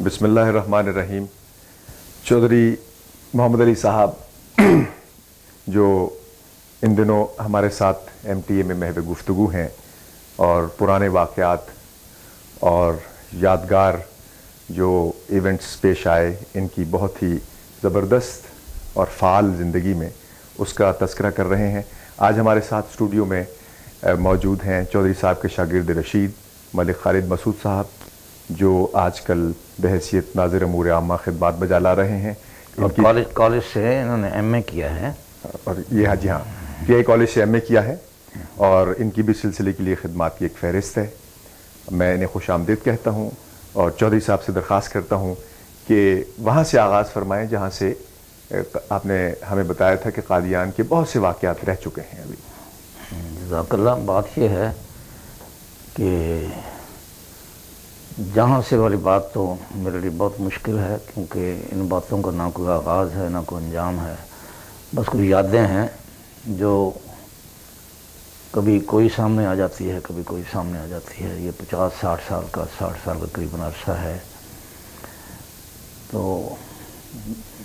بسم اللہ الرحمن الرحیم۔ چودھری محمد علی صاحب جو ان دنوں ہمارے ساتھ ایم ٹی اے میں محو گفتگو ہیں اور پرانے واقعات اور یادگار جو ایونٹس پیش آئے ان کی بہت ہی زبردست اور فعال زندگی میں اس کا تذکرہ کر رہے ہیں۔ آج ہمارے ساتھ اسٹوڈیو میں موجود ہیں چودھری صاحب کے شاگرد رشید ملک خالد مسعود صاحب، جو آج کل بحیثیت ناظر امور عامہ خدمات بجا لا رہے ہیں۔ اور کالج سے انہوں نے ایم اے کیا ہے، اور یہ جی ہاں پی آئی کالج سے ایم اے کیا ہے، اور ان کی بھی سلسلے کے لیے خدمات کی ایک فہرست ہے۔ میں انہیں خوش آمدید کہتا ہوں اور چودھری صاحب سے درخواست کرتا ہوں کہ وہاں سے آغاز فرمائیں جہاں سے آپ نے ہمیں بتایا تھا کہ قادیان کے بہت سے واقعات رہ چکے ہیں ابھی۔ جزاک اللہ۔ بات یہ ہے کہ جہاں سے والی بات تو میرے لیے بہت مشکل ہے، کیونکہ ان باتوں کا نہ کوئی آغاز ہے نہ کوئی انجام ہے، بس کچھ یادیں ہیں جو کبھی کوئی سامنے آ جاتی ہے کبھی کوئی سامنے آ جاتی ہے۔ یہ 50-60 سال کا 60 سال کا قریباً عرصہ ہے، تو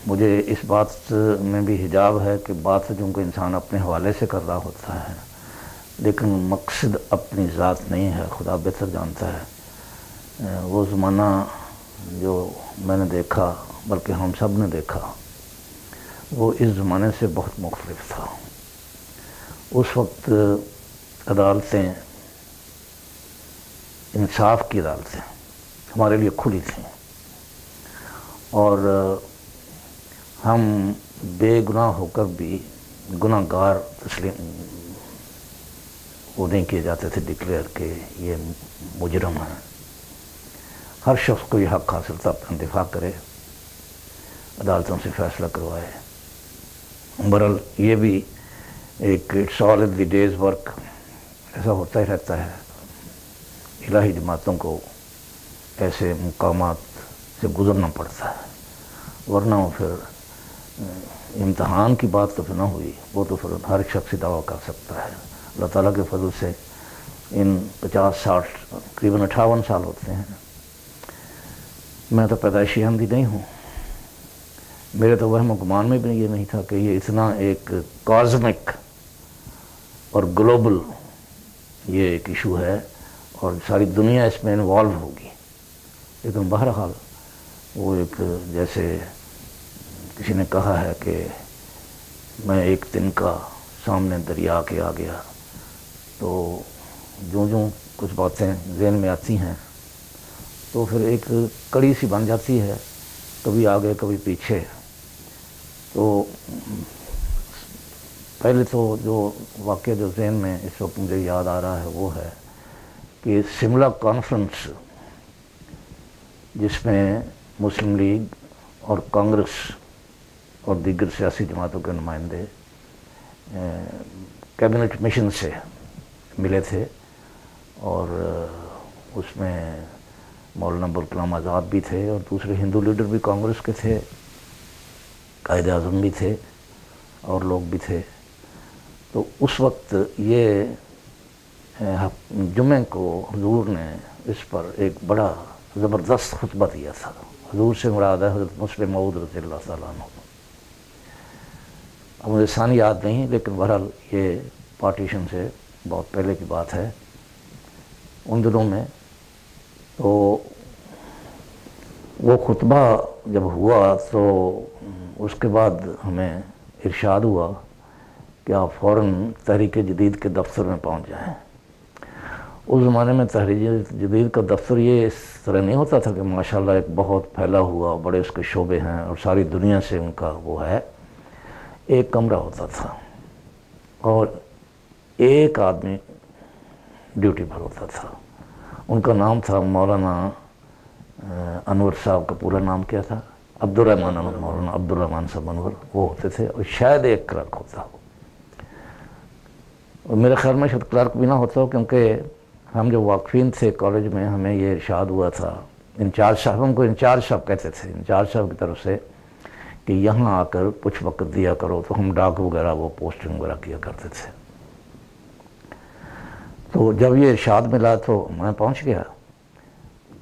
مجھے اس بات میں بھی حجاب ہے کہ بات جو کہ انسان اپنے حوالے سے کر رہا ہوتا ہے، لیکن مقصد اپنی ذات نہیں ہے، خدا بہتر جانتا ہے۔ وہ زمانہ جو میں نے دیکھا، بلکہ ہم سب نے دیکھا، وہ اس زمانے سے بہت مختلف تھا۔ اس وقت عدالتیں، انصاف کی عدالتیں ہمارے لیے کھلی تھیں، اور ہم بے گناہ ہو کر بھی گناہ گار تسلیم وہ نہیں کیے جاتے تھے ڈکلیئر کہ یہ مجرم ہے۔ ہر شخص کو یہ حق حاصل تھا اپنا دفاع کرے، عدالتوں سے فیصلہ کروائے۔ برحال یہ بھی ایک it's all in the day's work, ایسا ہوتا ہی رہتا ہے۔ الہی جماعتوں کو ایسے مقامات سے گزرنا پڑتا ہے، ورنہ وہ پھر امتحان کی بات تو پھر نہ ہوئی، وہ تو پھر ہر شخص دعویٰ کر سکتا ہے۔ اللہ تعالیٰ کے فضل سے ان 50-60 تقریباً 58 سال ہوتے ہیں۔ میں تو پیدائشی احمدی نہیں ہوں، میرے تو وہم و گمان میں بھی یہ نہیں تھا کہ یہ اتنا ایک کازمک اور گلوبل یہ ایک ایشو ہے اور ساری دنیا اس میں انوالو ہوگی۔ لیکن بہرحال وہ ایک، جیسے کسی نے کہا ہے کہ میں ایک دن کا سامنے دریا کے آ گیا، تو جوں کچھ باتیں ذہن میں آتی ہیں تو پھر ایک کڑی سی بن جاتی ہے، کبھی آگے کبھی پیچھے۔ تو پہلے تو جو واقعہ جو ذہن میں اس وقت مجھے یاد آ رہا ہے وہ ہے کہ شملہ کانفرنس، جس میں مسلم لیگ اور کانگریس اور دیگر سیاسی جماعتوں کے نمائندے کیبنٹ مشن سے ملے تھے، اور اس میں مولانا ابوالکلام آزاد بھی تھے اور دوسرے ہندو لیڈر بھی کانگریس کے تھے، قائد اعظم بھی تھے اور لوگ بھی تھے۔ تو اس وقت یہ جمعہ کو حضور نے اس پر ایک بڑا زبردست خطبہ دیا تھا۔ حضور سے مراد ہے حضرت مسلم موعود رضی اللہ تعالیٰ عنہ۔ اب مجھے ثانی یاد نہیں، لیکن بہرحال یہ پارٹیشن سے بہت پہلے کی بات ہے۔ ان دنوں میں تو وہ خطبہ جب ہوا تو اس کے بعد ہمیں ارشاد ہوا کہ آپ فوراً تحریک جدید کے دفتر میں پہنچ جائیں۔ اس زمانے میں تحریک جدید کا دفتر یہ اس طرح نہیں ہوتا تھا کہ ماشاءاللہ ایک بہت پھیلا ہوا بڑے اس کے شعبے ہیں اور ساری دنیا سے ان کا وہ ہے۔ ایک کمرہ ہوتا تھا اور ایک آدمی ڈیوٹی پر ہوتا تھا۔ ان کا نام تھا مولانا انور صاحب، کا پورا نام کیا تھا؟ عبدالرحمن انور، مولانا عبدالرحمن صاحب انور وہ ہوتے تھے، اور شاید ایک کلرک ہوتا ہو، اور میرے خیال میں شاید کلرک بھی نہ ہوتا ہو، کیونکہ ہم جو واقفین تھے کالج میں ہمیں یہ ارشاد ہوا تھا انچارج صاحب، ہم کو انچارج صاحب کہتے تھے، انچارج صاحب کی طرف سے کہ یہاں آ کر کچھ وقت دیا کرو، تو ہم ڈاک وغیرہ وہ پوسٹنگ وغیرہ کیا کرتے تھے۔ تو جب یہ ارشاد ملا تو میں پہنچ گیا۔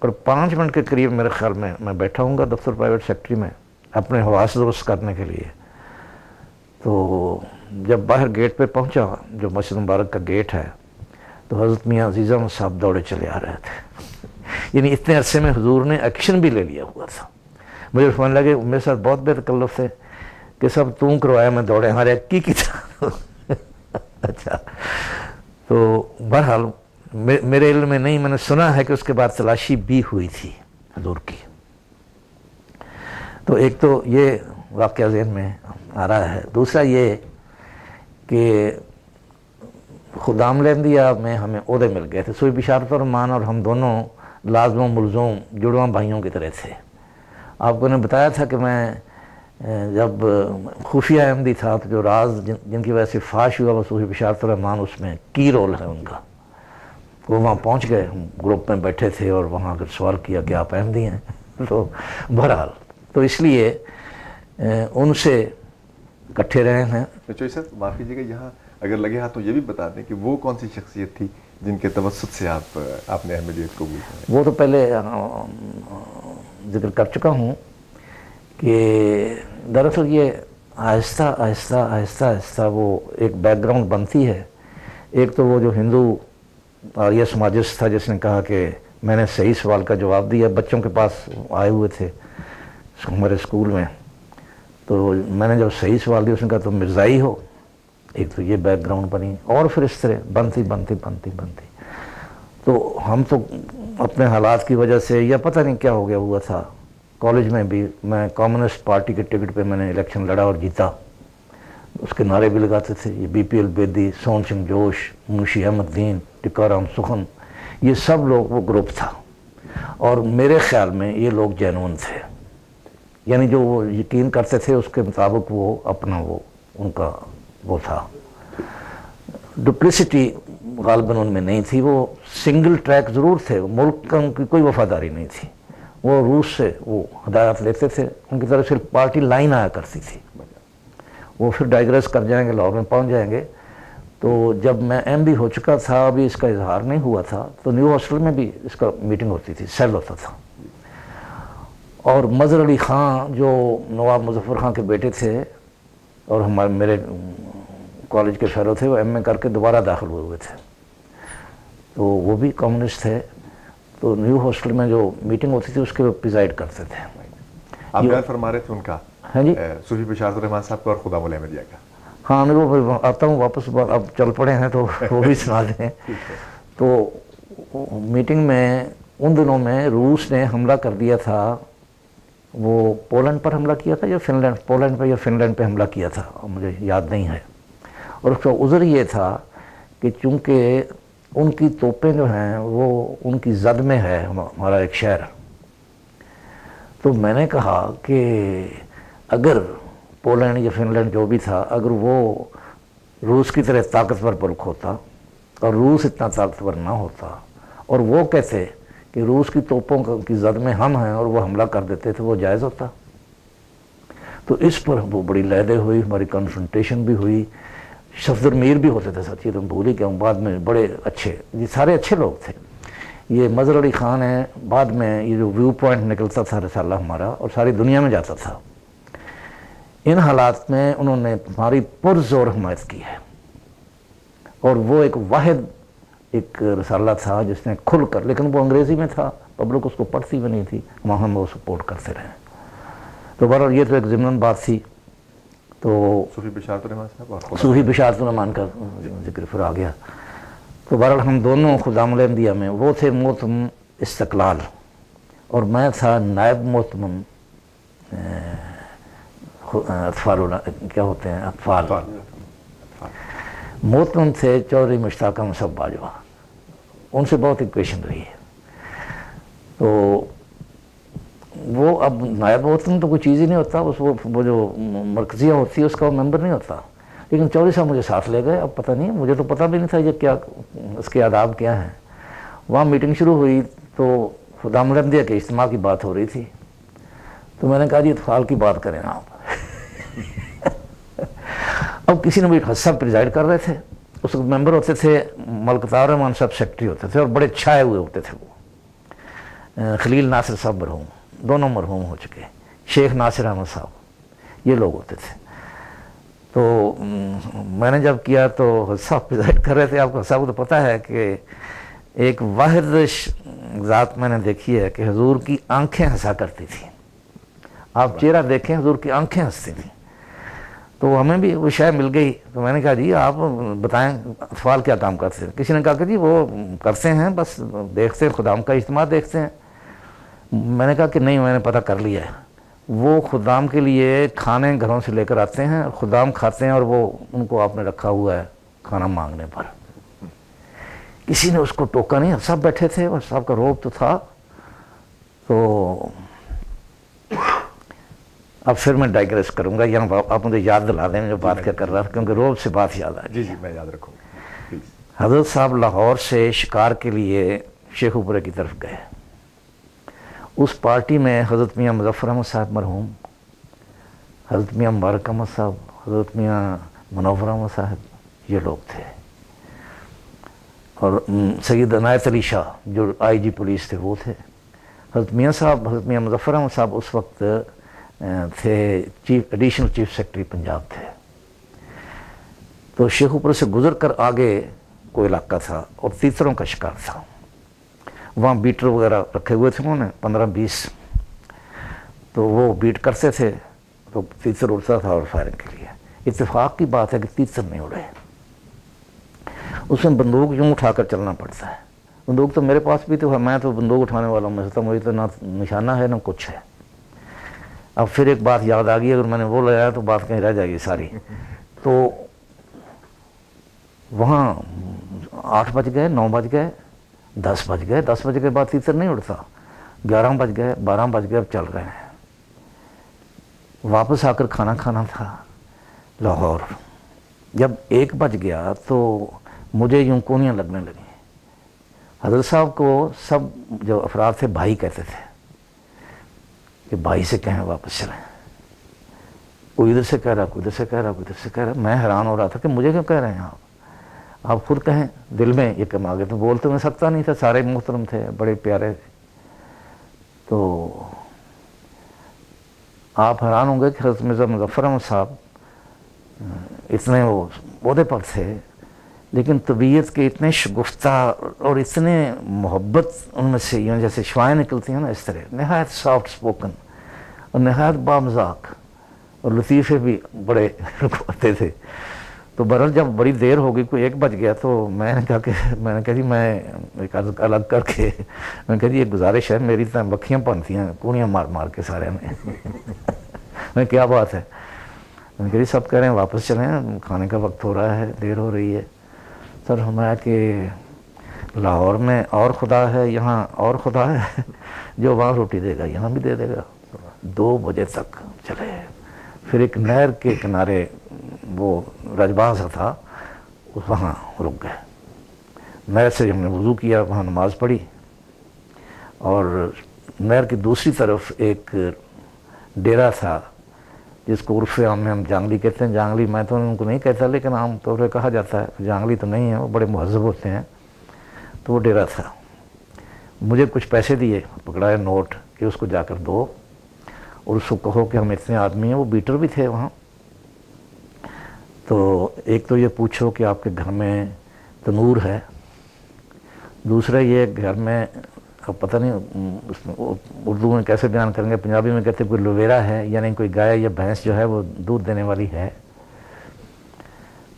اور 5 منٹ کے قریب میرے خیال میں بیٹھا ہوں گا دفتر پرائیویٹ سیکٹری میں اپنے حواس درست کرنے کے لیے. تو جب باہر گیٹ پہ پہنچا جو مسجد مبارک کا گیٹ ہے تو حضرت میاں عزیز احمد صاحب دوڑے چلے آ رہے تھے. یعنی اتنے عرصے میں حضور نے ایکشن بھی لے لیا ہوا تھا. مجھے سمجھ لگے میرے ساتھ بہت بے تکلف تھے کہ سب تم کروایا میں دوڑے ہمارے کی تھا. اچھا تو بہرحال میرے علم میں نہیں، میں نے سنا ہے کہ اس کے بعد تلاشی بھی ہوئی تھی حضور کی. تو ایک تو یہ واقعہ ذہن میں آ رہا ہے. دوسرا یہ کہ خدام لہندیا میں ہمیں عہدے مل گئے تھے. صوفی بشارت الرحمان اور ہم دونوں لازم و ملزوم جڑواں بھائیوں کی طرح تھے. آپ کو نے بتایا تھا کہ میں جب خفیہ احمدی تھا تو جو راز جن کی وجہ سے فاش ہوا وہ صوفی بشارت الرحمان اس میں کی رول ہے ان کا. وہ وہاں پہنچ گئے، گروپ میں بیٹھے تھے اور وہاں اگر سوال کیا کہ آپ احمدی ہیں. تو بہرحال تو اس لیے ان سے اکٹھے رہے ہیں. چوئی صاحب معاف کیجیے گا، یہاں اگر لگے ہاتھ تو یہ بھی بتا دیں کہ وہ کون سی شخصیت تھی جن کے توسط سے آپ نے احمدیت قبول کیا؟ وہ تو پہلے ذکر کر چکا ہوں کہ دراصل یہ آہستہ آہستہ آہستہ آہستہ وہ ایک بیک گراؤنڈ بنتی ہے. ایک تو وہ جو ہندو آریہ سماجسٹ تھا جس نے کہا کہ میں نے صحیح سوال کا جواب دیا، بچوں کے پاس آئے ہوئے تھے ہمارے اسکول میں، تو میں نے جب صحیح سوال دیا اس نے کہا تم مرزائی ہو. ایک تو یہ بیک گراؤنڈ بنی اور پھر اس طرح بنتی بنتی بنتی بنتی تو ہم تو اپنے حالات کی وجہ سے یا پتہ نہیں کیا ہو گیا ہوا تھا. کالج میں بھی میں کمیونسٹ پارٹی کے ٹکٹ پہ میں نے الیکشن لڑا اور جیتا. اس کے نعرے بھی لگاتے تھے، یہ بی پی ایل بیدی، سون سنگھ جوش، منشی احمد دین، ٹکارام سخن، یہ سب لوگ وہ گروپ تھا. اور میرے خیال میں یہ لوگ جینون تھے، یعنی جو وہ یقین کرتے تھے اس کے مطابق وہ اپنا وہ ان کا وہ تھا. ڈپلیسٹی غالباً ان میں نہیں تھی. وہ سنگل ٹریک ضرور تھے، ملک کا ان کی کوئی وفاداری نہیں تھی. وہ روس سے وہ ہدایات لیتے تھے، ان کی طرف سے پارٹی لائن آیا کرتی تھی. وہ پھر ڈائگریس کر جائیں گے، لاہور میں پہنچ جائیں گے. تو جب میں ایم بھی ہو چکا تھا، ابھی اس کا اظہار نہیں ہوا تھا، تو نیو ہاسٹل میں بھی اس کا میٹنگ ہوتی تھی، سیل ہوتا تھا. اور مظہر علی خان جو نواب مظفر خان کے بیٹے تھے اور میرے کالج کے فیلو تھے، وہ ایم اے کر کے دوبارہ داخل ہوئے تھے، تو وہ بھی کمیونسٹ تھے. تو نیو ہاسٹل میں جو میٹنگ ہوتی تھی اس کے وہ پریزائڈ کرتے تھے. آپ بیان فرما رہے تھے ان کا، ہاں جی، صوفی بشارت الرحمان صاحب کا اور خدا مول احمدیہ کا. ہاں میں وہ آتا ہوں واپس، اب چل پڑے ہیں تو وہ بھی سنا دیں. تو میٹنگ میں ان دنوں میں روس نے حملہ کر دیا تھا، وہ پولینڈ پر حملہ کیا تھا یا فنلینڈ، پولینڈ پہ یا فنلینڈ پہ حملہ کیا تھا، مجھے یاد نہیں ہے. اور اس کا عذر یہ تھا کہ چونکہ ان کی توپیں جو ہیں وہ ان کی زد میں ہے ہمارا ایک شہر. تو میں نے کہا کہ اگر پولینڈ یا فنلینڈ جو بھی تھا، اگر وہ روس کی طرح طاقتور ملک ہوتا اور روس اتنا طاقتور نہ ہوتا اور وہ کہتے کہ روس کی توپوں کی زد میں ہم ہیں اور وہ حملہ کر دیتے تو وہ جائز ہوتا. تو اس پر وہ بڑی لہدے ہوئی، ہماری کنفرنٹیشن بھی ہوئی. صفدر میر بھی ہوتے تھے ساتھی، تم بھول ہی گیا ہوں، بعد میں بڑے اچھے، یہ سارے اچھے لوگ تھے. یہ مظہر علی خان ہے، بعد میں یہ جو ویو پوائنٹ نکلتا تھا رسالہ ہمارا اور ساری دنیا میں جاتا تھا. ان حالات میں انہوں نے ہماری پرزور حمایت کی ہے. اور وہ ایک واحد ایک رسالہ تھا جس نے کھل کر، لیکن وہ انگریزی میں تھا، پبلک اس کو پڑھتی بھی نہیں تھی، وہاں ہم وہ سپورٹ کرتے رہے. تو بہرحال یہ تو ایک ضمن بات تھی. تو صوفی بشارت الرحمان صاحب، صوفی بشارت الرحمان کا ذکر پھر آ گیا. تو بہرحال ہم دونوں خدام الاحمدیہ میں، وہ تھے محتمم استقلال اور میں تھا نائب محتمم اطفال، کیا ہوتے ہیں اطفال. محتمم تھے چودھری مشتاق احمد صاحب باجوہ، ان سے بہت ایکویشن رہی ہے. تو وہ اب نائب محتمم تو کوئی چیز ہی نہیں ہوتا، وہ جو مرکزیہ ہوتی ہے اس کا وہ ممبر نہیں ہوتا. لیکن چودھری صاحب مجھے ساتھ لے گئے. اب پتہ نہیں، مجھے تو پتہ بھی نہیں تھا یہ کیا اس کے آداب کیا ہیں. وہاں میٹنگ شروع ہوئی تو خدام الاحمدیہ کے اجتماع کی بات ہو رہی تھی. تو میں نے کہا جی اطفال کی بات کریں آپ. اب کسی نے بھی حصہ پریزائڈ کر رہے تھے، اس وقت ممبر ہوتے تھے ملک طاہر رحمان صاحب، سیکرٹری ہوتے تھے اور بڑے چھائے ہوئے ہوتے تھے وہ. خلیل ناصر صاحب مرحوم، دونوں مرحوم ہو چکے، شیخ ناصر احمد صاحب، یہ لوگ ہوتے تھے۔ تو میں نے جب کیا تو حضرت صاحب پریزائڈ کر رہے تھے۔ آپ کو صاحب کو تو پتہ ہے کہ ایک واحد ذات میں نے دیکھی ہے کہ حضور کی آنکھیں ہنسا کرتی تھیں۔ آپ چہرہ دیکھیں، حضور کی آنکھیں ہنستی تھیں۔ تو ہمیں بھی وہ شے مل گئی، تو میں نے کہا جی آپ بتائیں اطفال کیا کام کرتے ہیں؟ کسی نے کہا کہ جی وہ کرتے ہیں، بس دیکھتے ہیں، خدام کا اجتماع دیکھتے ہیں۔ میں نے کہا کہ نہیں، میں نے پتہ کر لیا ہے، وہ خدام کے لیے کھانے گھروں سے لے کر آتے ہیں، خدام کھاتے ہیں، اور وہ ان کو آپ نے رکھا ہوا ہے کھانا مانگنے پر۔ کسی نے اس کو ٹوکا نہیں، سب بیٹھے تھے اور صاحب کا روب تو تھا۔ تو اب پھر میں ڈائگریس کروں گا، یہاں آپ مجھے یاد دلا دیں جو بات کیا کر رہا تھا، کیونکہ روب سے بات یاد آئی۔ جی جی میں یاد رکھوں گا۔ حضرت صاحب لاہور سے شکار کے لیے شیخو پورے کی طرف گئے۔ اس پارٹی میں حضرت میاں مظفر احمد صاحب مرحوم، حضرت میاں مبارک احمد صاحب، حضرت میاں منور احمد صاحب، یہ لوگ تھے، اور سید عنایت علی شاہ جو آئی جی پولیس تھے وہ تھے۔ حضرت میاں صاحب، حضرت میاں مظفر احمد صاحب اس وقت تھے ایڈیشنل چیف سیکرٹری پنجاب تھے۔ تو شیخو پور سے گزر کر آگے کوئی علاقہ تھا اور تیتروں کا شکار تھا، وہاں بیٹر وغیرہ رکھے ہوئے تھے انہوں نے 15-20، تو وہ بیٹ کرتے تھے تو تیتر اڑتا تھا اور فائرنگ کے لیے۔ اتفاق کی بات ہے کہ تیتر نہیں اڑے، اس میں بندوق یوں اٹھا کر چلنا پڑتا ہے۔ بندوق تو میرے پاس بھی تو ہے، میں تو بندوق اٹھانے والا ہوں، میں تو مجھے تو نہ نشانہ ہے نہ کچھ ہے۔ اب پھر ایک بات یاد آ گئی، اگر میں نے وہ لے آیا تو بات کہیں رہ جائے گی ساری۔ تو وہاں 8 بج گئے، 9 بج گئے، 10 بج گئے، 10 بجے کے بعد تیتر نہیں اڑتا، 11 بج گئے، 12 بج گئے، اب چل رہے ہیں۔ واپس آ کر کھانا کھانا تھا لاہور۔ جب 1 بج گیا تو مجھے یوں کونیاں لگنے لگیں۔ حضرت صاحب کو سب جو افراد تھے بھائی کہتے تھے کہ بھائی سے کہیں واپس چلیں۔ کوئی ادھر سے کہہ رہا، کوئی ادھر سے کہہ رہا، کوئی ادھر سے کہہ رہا۔ میں حیران ہو رہا تھا کہ مجھے کیوں کہہ رہے ہیں آپ خود کہیں۔ دل میں یہ کم آگے تو بولتے میں سکتا نہیں تھا، سارے محترم تھے، بڑے پیارے۔ تو آپ حیران ہوں گے کہ حضرت مرزا مظفر احمد صاحب اتنے وہ عہدے پر تھے، لیکن طبیعت کے اتنے شگفتہ اور اتنے محبت ان میں سے یوں جیسے شوائیں نکلتی ہیں نا، اس طرح نہایت سافٹ سپوکن اور نہایت بامذاق، اور لطیفے بھی بڑے رکھواتے تھے۔ تو بہرحال جب بڑی دیر ہو گئی، کوئی 1 بج گیا، تو میں نے کہا جی میں ایک الگ کر کے میں نے کہا جی ایک گزارش ہے میری، تو بکھیاں پنتی ہیں کونیاں مار مار کے سارے میں کیا بات ہے؟ میں نے کہا جی سب کہہ رہے ہیں واپس چلیں، کھانے کا وقت ہو رہا ہے، دیر ہو رہی ہے۔ سر ہمارا کہ لاہور میں اور خدا ہے، یہاں اور خدا ہے، جو وہاں روٹی دے گا یہاں بھی دے دے گا۔ 2 بجے تک چلے، پھر ایک نہر کے کنارے وہ رجباں سا تھا، وہاں رک گئے۔ نہر سے ہم نے وضو کیا، وہاں نماز پڑھی، اور نہر کی دوسری طرف ایک ڈیرا تھا جس کو عرف عام میں ہم جانگلی کہتے ہیں۔ جانگلی میں تو ان کو نہیں کہتا، لیکن عام طور پہ کہا جاتا ہے، جانگلی تو نہیں ہے، وہ بڑے مہذب ہوتے ہیں۔ تو وہ ڈیرا تھا، مجھے کچھ پیسے دیے، پکڑائے نوٹ کہ اس کو جا کر دو اور اس کو کہو کہ ہم اتنے آدمی ہیں۔ وہ بیٹر بھی تھے وہاں، تو ایک تو یہ پوچھو کہ آپ کے گھر میں تنور ہے، دوسرا یہ گھر میں اب پتہ نہیں اس میں اردو میں کیسے بیان کریں گے، پنجابی میں کہتے ہیں کوئی لویرا ہے، یعنی کوئی گائے یا بھینس جو ہے وہ دودھ دینے والی ہے۔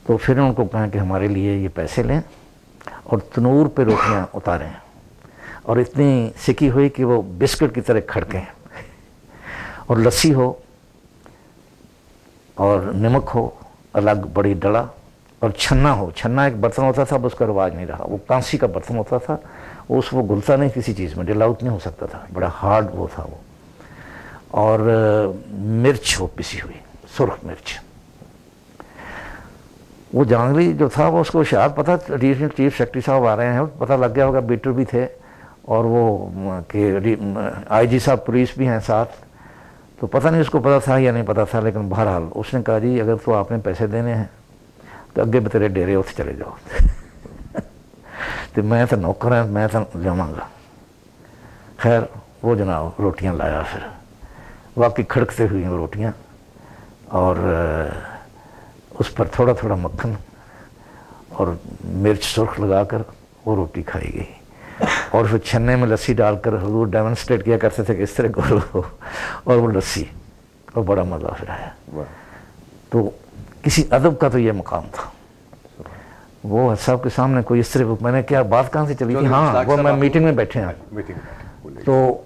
تو پھر ان کو کہیں کہ ہمارے لیے یہ پیسے لیں اور تنور پہ روٹیاں اتاریں، اور اتنی سکی ہوئی کہ وہ بسکٹ کی طرح کھڑکیں، اور لسی ہو اور نمک ہو الگ بڑی ڈڑا، اور چھنا ہو۔ چھنا ایک برتن ہوتا تھا، اب اس کا رواج نہیں رہا، وہ کانسی کا برتن ہوتا تھا، اس وہ گھلتا نہیں کسی چیز میں، ڈل آؤٹ نہیں ہو سکتا تھا، بڑا ہارڈ وہ تھا وہ، اور مرچ ہو پسی ہوئی، سرخ مرچ۔ وہ جانگلی جو تھا وہ اس کو شاید پتہ ایڈیشنل چیف سیکرٹری صاحب آ رہے ہیں، پتہ لگ گیا ہوگا، بیٹر بھی تھے، اور وہ کہ آئی جی صاحب پولیس بھی ہیں ساتھ، تو پتہ نہیں اس کو پتہ تھا یا نہیں پتہ تھا، لیکن بہرحال اس نے کہا جی اگر تو آپ نے پیسے دینے ہیں تو اگے بتیرے ڈیرے اتنے چلے جاؤ تو میں تو نوکر ہوں، میں تو جاواں گا۔ خیر وہ جناب روٹیاں لایا، پھر واقعی کھڑکتے ہوئی وہ روٹیاں، اور اس پر تھوڑا تھوڑا مکھن اور مرچ سرخ لگا کر وہ روٹی کھائی گئی، اور پھر چھنے میں لسی ڈال کر حضور ڈیمونسٹریٹ کیا کرتے تھے کہ اس طرح کرو، اور وہ لسی، اور بڑا مزہ پھر آیا۔ تو کسی ادب کا تو یہ مقام تھا۔ وہ صاحب کے سامنے کوئی اس طرح، میں نے کیا بات کہاں سے چلی تھی، ہاں وہ میں میٹنگ میں بیٹھے ہیں، تو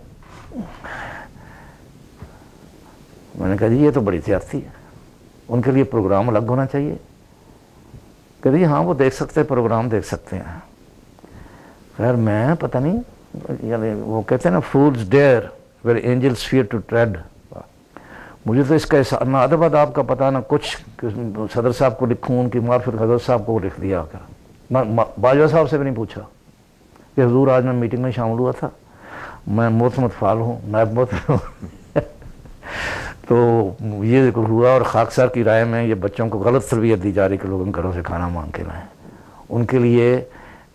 میں نے کہا جی یہ تو بڑی زیادتی ہے، ان کے لیے پروگرام الگ ہونا چاہیے۔ کہ جی ہاں وہ دیکھ سکتے ہیں، پروگرام دیکھ سکتے ہیں۔ خیر میں پتہ نہیں، یعنی وہ کہتے ہیں نا fools dare where angels fear to tread, مجھے تو اس کا نہ ادب آداب کا پتہ نہ کچھ، صدر صاحب کو لکھوں ان کی معرفت، حضرت صاحب کو لکھ دیا کر، باجوہ صاحب سے بھی نہیں پوچھا کہ حضور آج میں میٹنگ میں شامل ہوا تھا، میں محتمد فعال ہوں، نائب محتمد ہوں۔ تو یہ ہوا، اور خاکسار کی رائے میں یہ بچوں کو غلط تربیت دی جا رہی کہ لوگ ان گھروں سے کھانا مانگ کے لائیں۔ ان کے لیے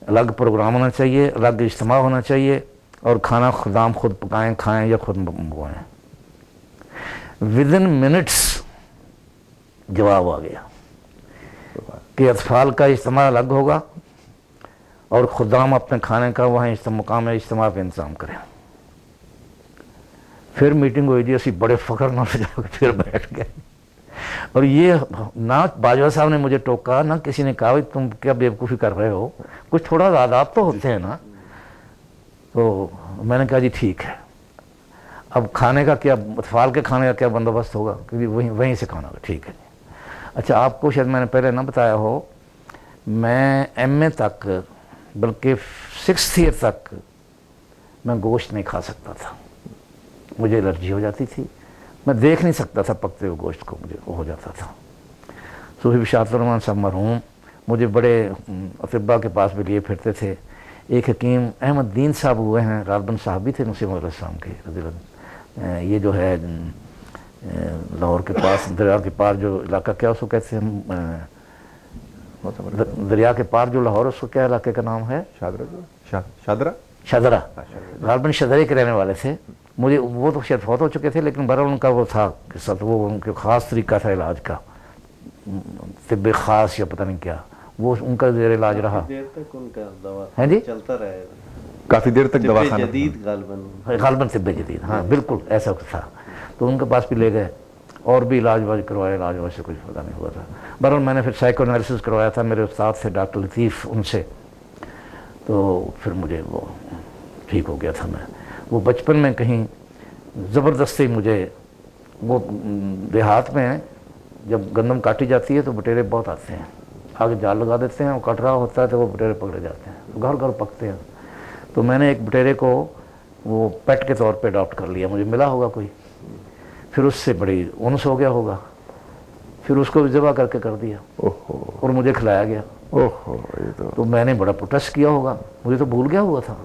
الگ پروگرام ہونا چاہیے، الگ اجتماع ہونا چاہیے، اور کھانا خدام خود پکائیں، کھائیں یا خود منگوائیں۔ ودن منٹس جواب آ گیا کہ اطفال کا اجتماع الگ ہوگا، اور خدام اپنے کھانے کا وہاں مقام اجتماع پہ انتظام کریں۔ پھر میٹنگ ہوئی جی، اسی بڑے فخر نہ جا کے پھر بیٹھ گئے، اور یہ نہ باجوہ صاحب نے مجھے ٹوکا، نہ کسی نے کہا تم کیا بیوقوفی کر رہے ہو، کچھ تھوڑا آداب تو ہوتے ہیں نا۔ تو میں نے کہا جی ٹھیک ہے، اب کھانے کا کیا، اطفال کے کھانے کا کیا بندوبست ہوگا، کیونکہ وہیں سے کھانا ہوگا، ٹھیک ہے جی۔ اچھا آپ کو شاید میں نے پہلے نہ بتایا ہو، میں ایم اے تک بلکہ 6th ایئر تک میں گوشت نہیں کھا سکتا تھا، مجھے الرجی ہو جاتی تھی، میں دیکھ نہیں سکتا تھا پکتے ہوئے گوشت کو، مجھے وہ ہو جاتا تھا۔ صوفی بشارت الرحمن صاحب مرحوم مجھے بڑے اطباء کے پاس بھی لیے پھرتے تھے۔ ایک حکیم احمد دین صاحب ہوئے ہیں، غالباً صحابی تھے نصیر علیہ السلام کے رضی اللہ عنہ، یہ جو ہے لاہور کے پاس دریا کے پار جو علاقہ، کیا اس کو کہتے ہیں، دریا کے پار جو لاہور، اس کو کیا علاقے کا نام ہے؟ شادرہ، غالباً شادرہ کے رہنے والے تھے۔ مجھے وہ تو شاید فوت ہو چکے تھے، لیکن بہرحال ان کا وہ تھا کہ وہ ان کے خاص طریقہ تھا علاج کا، طب خاص یا پتہ نہیں کیا، وہ ان کا زیر علاج رہا۔ دیر تک ان کا دوا ہے جی چلتا رہے، کافی دیر تک دوا خانہ جدید غالباً طب جدید، ہاں بالکل ایسا کچھ تھا۔ تو ان کے پاس بھی لے گئے، اور بھی علاج واج کروایا، علاج واج سے کچھ پتہ نہیں ہوا تھا۔ بہرحال میں نے پھر سائیکو انالیسس کروایا تھا، میرے استاد تھے ڈاکٹر لطیف، ان سے، تو پھر مجھے وہ ٹھیک ہو گیا تھا۔ میں وہ بچپن میں کہیں زبردستی مجھے، وہ دیہات میں جب گندم کاٹی جاتی ہے تو بٹیرے بہت آتے ہیں، آگے جال لگا دیتے ہیں، وہ کٹ رہا ہوتا ہے تو وہ بٹیرے پکڑے جاتے ہیں، گھر گھر پکتے ہیں۔ تو میں نے ایک بٹیرے کو وہ پیٹ کے طور پہ اڈاپٹ کر لیا، مجھے ملا ہوگا کوئی، پھر اس سے بڑی انس ہو گیا ہوگا، پھر اس کو ذبح کر کے کر دیا اور مجھے کھلایا گیا۔ تو میں نے بڑا پروٹیسٹ کیا ہوگا، مجھے تو بھول گیا ہوا تھا،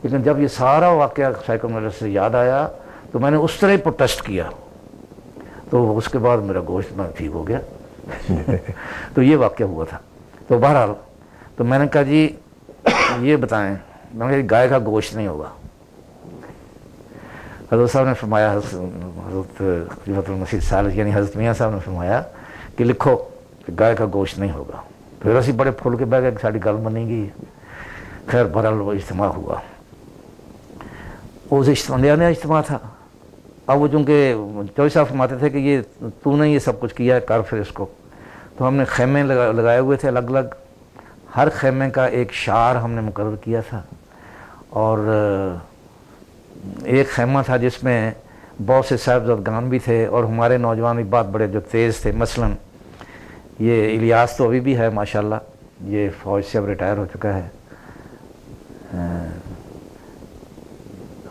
لیکن جب یہ سارا واقعہ سائیکو انالیسس سے یاد آیا تو میں نے اس طرح پروٹیسٹ کیا، تو اس کے بعد میرا گوشت میں ٹھیک ہو گیا۔ تو یہ واقعہ ہوا تھا۔ تو بہرحال تو میں نے کہا جی یہ بتائیں، میں نے کہا گائے کا گوشت نہیں ہوگا۔ حضرت صاحب نے فرمایا، حضرت خلیفۃ المسیح ثالث یعنی حضرت میاں صاحب نے فرمایا کہ لکھو کہ گائے کا گوشت نہیں ہوگا۔ پھر اسی بڑے پھول کے بہ گئے کہ ساری گل بنی گئی۔ خیر بہرحال وہ اجتماع ہوا، اس اجتماع نیا اجتماع تھا۔ اب وہ چونکہ چوہدری صاحب فرماتے تھے کہ یہ تو نے یہ سب کچھ کیا ہے، کر پھر اس کو۔ تو ہم نے خیمے لگائے ہوئے تھے الگ الگ، ہر خیمے کا ایک شعار ہم نے مقرر کیا تھا، اور ایک خیمہ تھا جس میں بہت سے صاحبزادگان بھی تھے، اور ہمارے نوجوان بھی بہت بڑے جو تیز تھے، مثلاً یہ الیاس تو ابھی بھی ہے ماشاءاللہ، یہ فوج سے اب ریٹائر ہو چکا ہے،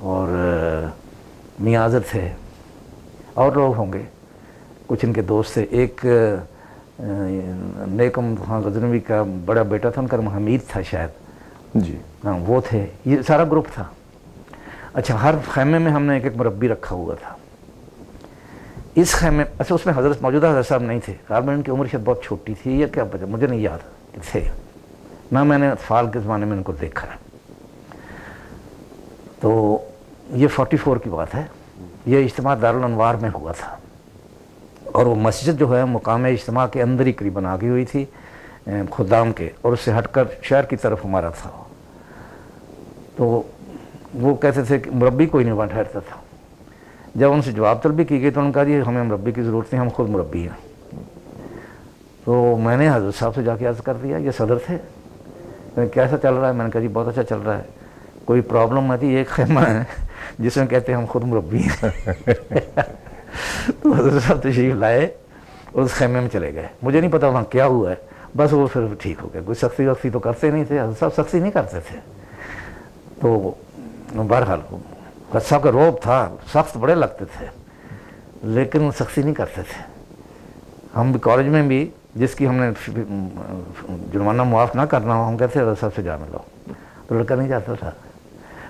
اور میاں اظہر تھے، اور لوگ ہوں گے، کچھ ان کے دوست تھے۔ ایک نیکم خان غزنوی کا بڑا بیٹا تھا، ان کا نام حمید تھا شاید، جی ہاں وہ تھے، یہ سارا گروپ تھا۔ اچھا ہر خیمے میں ہم نے ایک ایک مربی رکھا ہوا تھا۔ اس خیمے، اچھا اس میں حضرت موجودہ حضرت صاحب نہیں تھے، غالباً ان کی عمر شاید بہت چھوٹی تھی یا کیا پتہ، مجھے نہیں یاد کہ تھے، نہ میں نے اطفال کے زمانے میں ان کو دیکھا ہے۔ تو یہ 44 کی بات ہے، یہ اجتماع دارال انوار میں ہوا تھا، اور وہ مسجد جو ہے مقام اجتماع کے اندر ہی قریباً آ گئی ہوئی تھی خدام کے، اور اس سے ہٹ کر شہر کی طرف ہمارا تھا۔ تو وہ کہتے تھے کہ مربی کوئی نہیں وہاں ٹھہرتا تھا۔ جب ان سے جواب طلبی کی گئی تو انہوں نے کہا جی ہمیں مربی کی ضرورت نہیں، ہم خود مربی ہیں۔ تو میں نے حضرت صاحب سے جا کے عرض کر دیا، یہ صدر تھے، کیسا چل رہا ہے؟ میں نے کہا جی بہت اچھا چل رہا ہے، کوئی پرابلم ہے؟ ایک خیمہ ہے جس میں کہتے ہیں ہم خود مربی ہیں۔ تو حضرت صاحب تشریف لائے، اس خیمے میں چلے گئے، مجھے نہیں پتا وہاں کیا ہوا ہے، بس وہ پھر ٹھیک ہو گیا۔ کوئی سختی وقتی تو کرتے نہیں تھے، حضرت صاحب سختی نہیں کرتے تھے۔ تو بہرحال حضرت صاحب کا روب تھا، سخت بڑے لگتے تھے لیکن وہ سختی نہیں کرتے تھے۔ ہم بھی کالج میں بھی جس کی ہم نے جرمانہ معاف نہ کرنا ہو، ہم کہتے حضرت صاحب سے جا ملو، تو لڑکا نہیں جاتا تھا،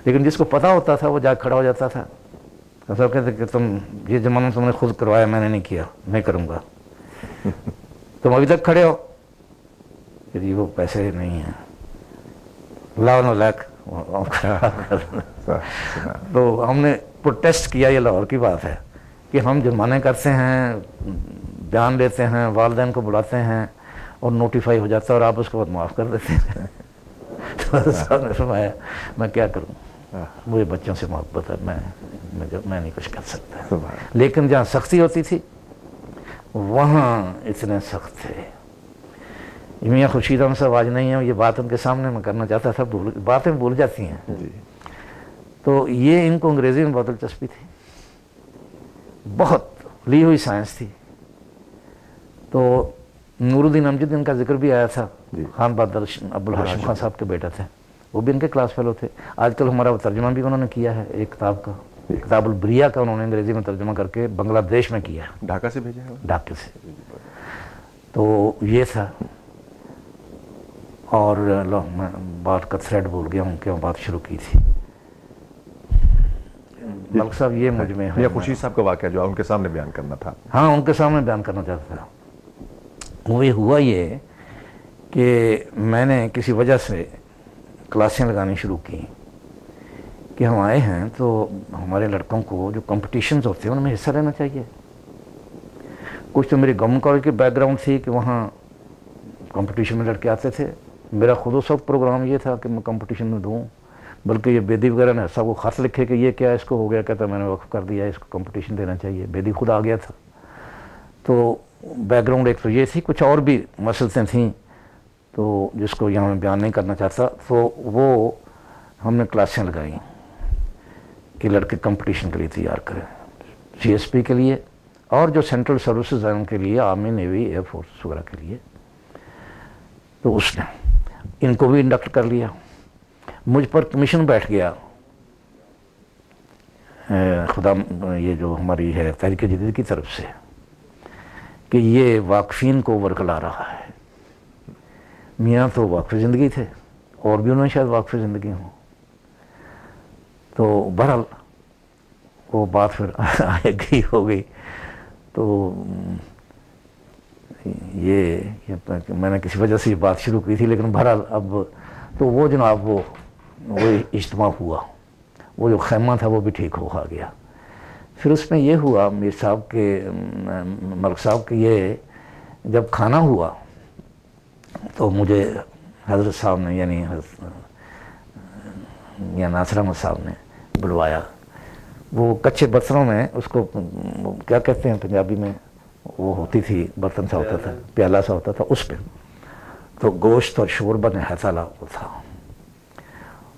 لیکن جس کو پتہ ہوتا تھا وہ جا کھڑا ہو جاتا تھا۔ حضرت صاحب کہتے کہ تم یہ جرمانہ تم نے خود کروایا، میں نے نہیں کیا، میں کروں گا، تم ابھی تک کھڑے ہو کہ جی وہ پیسے نہیں ہیں، لاؤ نو لاکھ۔ تو ہم نے پروٹیسٹ کیا، یہ لاہور کی بات ہے کہ ہم جرمانے کرتے ہیں، بیان لیتے ہیں، والدین کو بلاتے ہیں اور نوٹیفائی ہو جاتا ہے اور آپ اس کو بعد معاف کر دیتے ہیں۔ تو صاحب نے فرمایا میں کیا کروں، مجھے بچوں سے محبت ہے، میں نہیں کچھ کر سکتا۔ لیکن جہاں سختی ہوتی تھی وہاں اتنے سخت تھے۔ میاں خورشید احمد صاحب آج نہیں ہیں، یہ بات ان کے سامنے میں کرنا چاہتا تھا، باتیں بھول جاتی ہیں۔ تو یہ ان کو انگریزی میں بہت دلچسپی تھی، بہت لی ہوئی سائنس تھی۔ تو نور الدین امجد ان کا ذکر بھی آیا تھا، خان بہادر ابوالہاشم خان صاحب کے بیٹا تھے، وہ بھی ان کے کلاس فیلو تھے۔ آج کل ہمارا وہ ترجمہ بھی انہوں نے کیا ہے ایک کتاب کا، کتاب البریہ کا انہوں نے انگریزی میں ترجمہ کر کے بنگلہ دیش میں کیا ہے، ڈھاکہ سے بھیجا ہے، ڈھاکے سے۔ تو یہ تھا، اور میں بات کا تھریڈ بھول گیا ہوں، کیوں بات شروع کی تھی۔ ملک صاحب یہ مجھ میں ہے، میاں خورشید صاحب کا واقعہ جو ان کے سامنے بیان کرنا تھا۔ ہاں ان کے سامنے بیان کرنا چاہتا تھا۔ وہ ہوا یہ کہ میں نے کسی وجہ سے کلاسیں لگانی شروع کی کہ ہم آئے ہیں تو ہمارے لڑکوں کو جو کمپٹیشنز ہوتے ہیں ان میں حصہ لینا چاہیے۔ کچھ تو میری گورنمنٹ کالج کی بیک گراؤنڈ تھی کہ وہاں کمپٹیشن میں لڑکے آتے تھے، میرا خود و سب پروگرام یہ تھا کہ میں کمپٹیشن میں دوں، بلکہ یہ بیدی وغیرہ نے سب کو خط لکھے کہ یہ کیا اس کو ہو گیا، کہتا میں نے وقف کر دیا، اس کو کمپٹیشن دینا چاہیے، بیدی خود آ گیا تھا۔ تو بیک گراؤنڈ ایک تو یہ تھی، کچھ اور بھی مسئلتیں تھیں تو جس کو یہاں میں بیان نہیں کرنا چاہتا۔ تو وہ ہم نے کلاسیں لگائیں کہ لڑکے کمپٹیشن کے لیے تیار کریں، سی ایس پی کے لیے اور جو سینٹرل سروسز ہیں ان کے لیے، آرمی نیوی ایئر فورس وغیرہ کے لیے۔ تو اس نے ان کو بھی انڈکٹ کر لیا، مجھ پر کمیشن بیٹھ گیا خدا یہ جو ہماری ہے تحریک جدید کی طرف سے کہ یہ واقفین کو ورگلا رہا ہے۔ میاں تو واقف زندگی تھے، اور بھی انہوں نے شاید واقف زندگی ہوں۔ تو بہرحال وہ بات پھر آگے گئی ہو گئی۔ تو یہ میں نے کسی وجہ سے یہ بات شروع کی تھی، لیکن بہرحال اب تو وہ جناب وہ اجتماع ہوا، وہ جو خیمہ تھا وہ بھی ٹھیک ہو گیا۔ پھر اس میں یہ ہوا میر صاحب کے ملک صاحب کے یہ جب کھانا ہوا تو مجھے حضرت صاحب نے یعنی یا ناصر احمد صاحب نے بلوایا۔ وہ کچے برتنوں میں اس کو کیا کہتے ہیں پنجابی میں، وہ ہوتی تھی برتن سا ہوتا تھا، پیالہ سا ہوتا تھا، اس پہ تو گوشت اور شوربہ نہایت اعلیٰ تھا،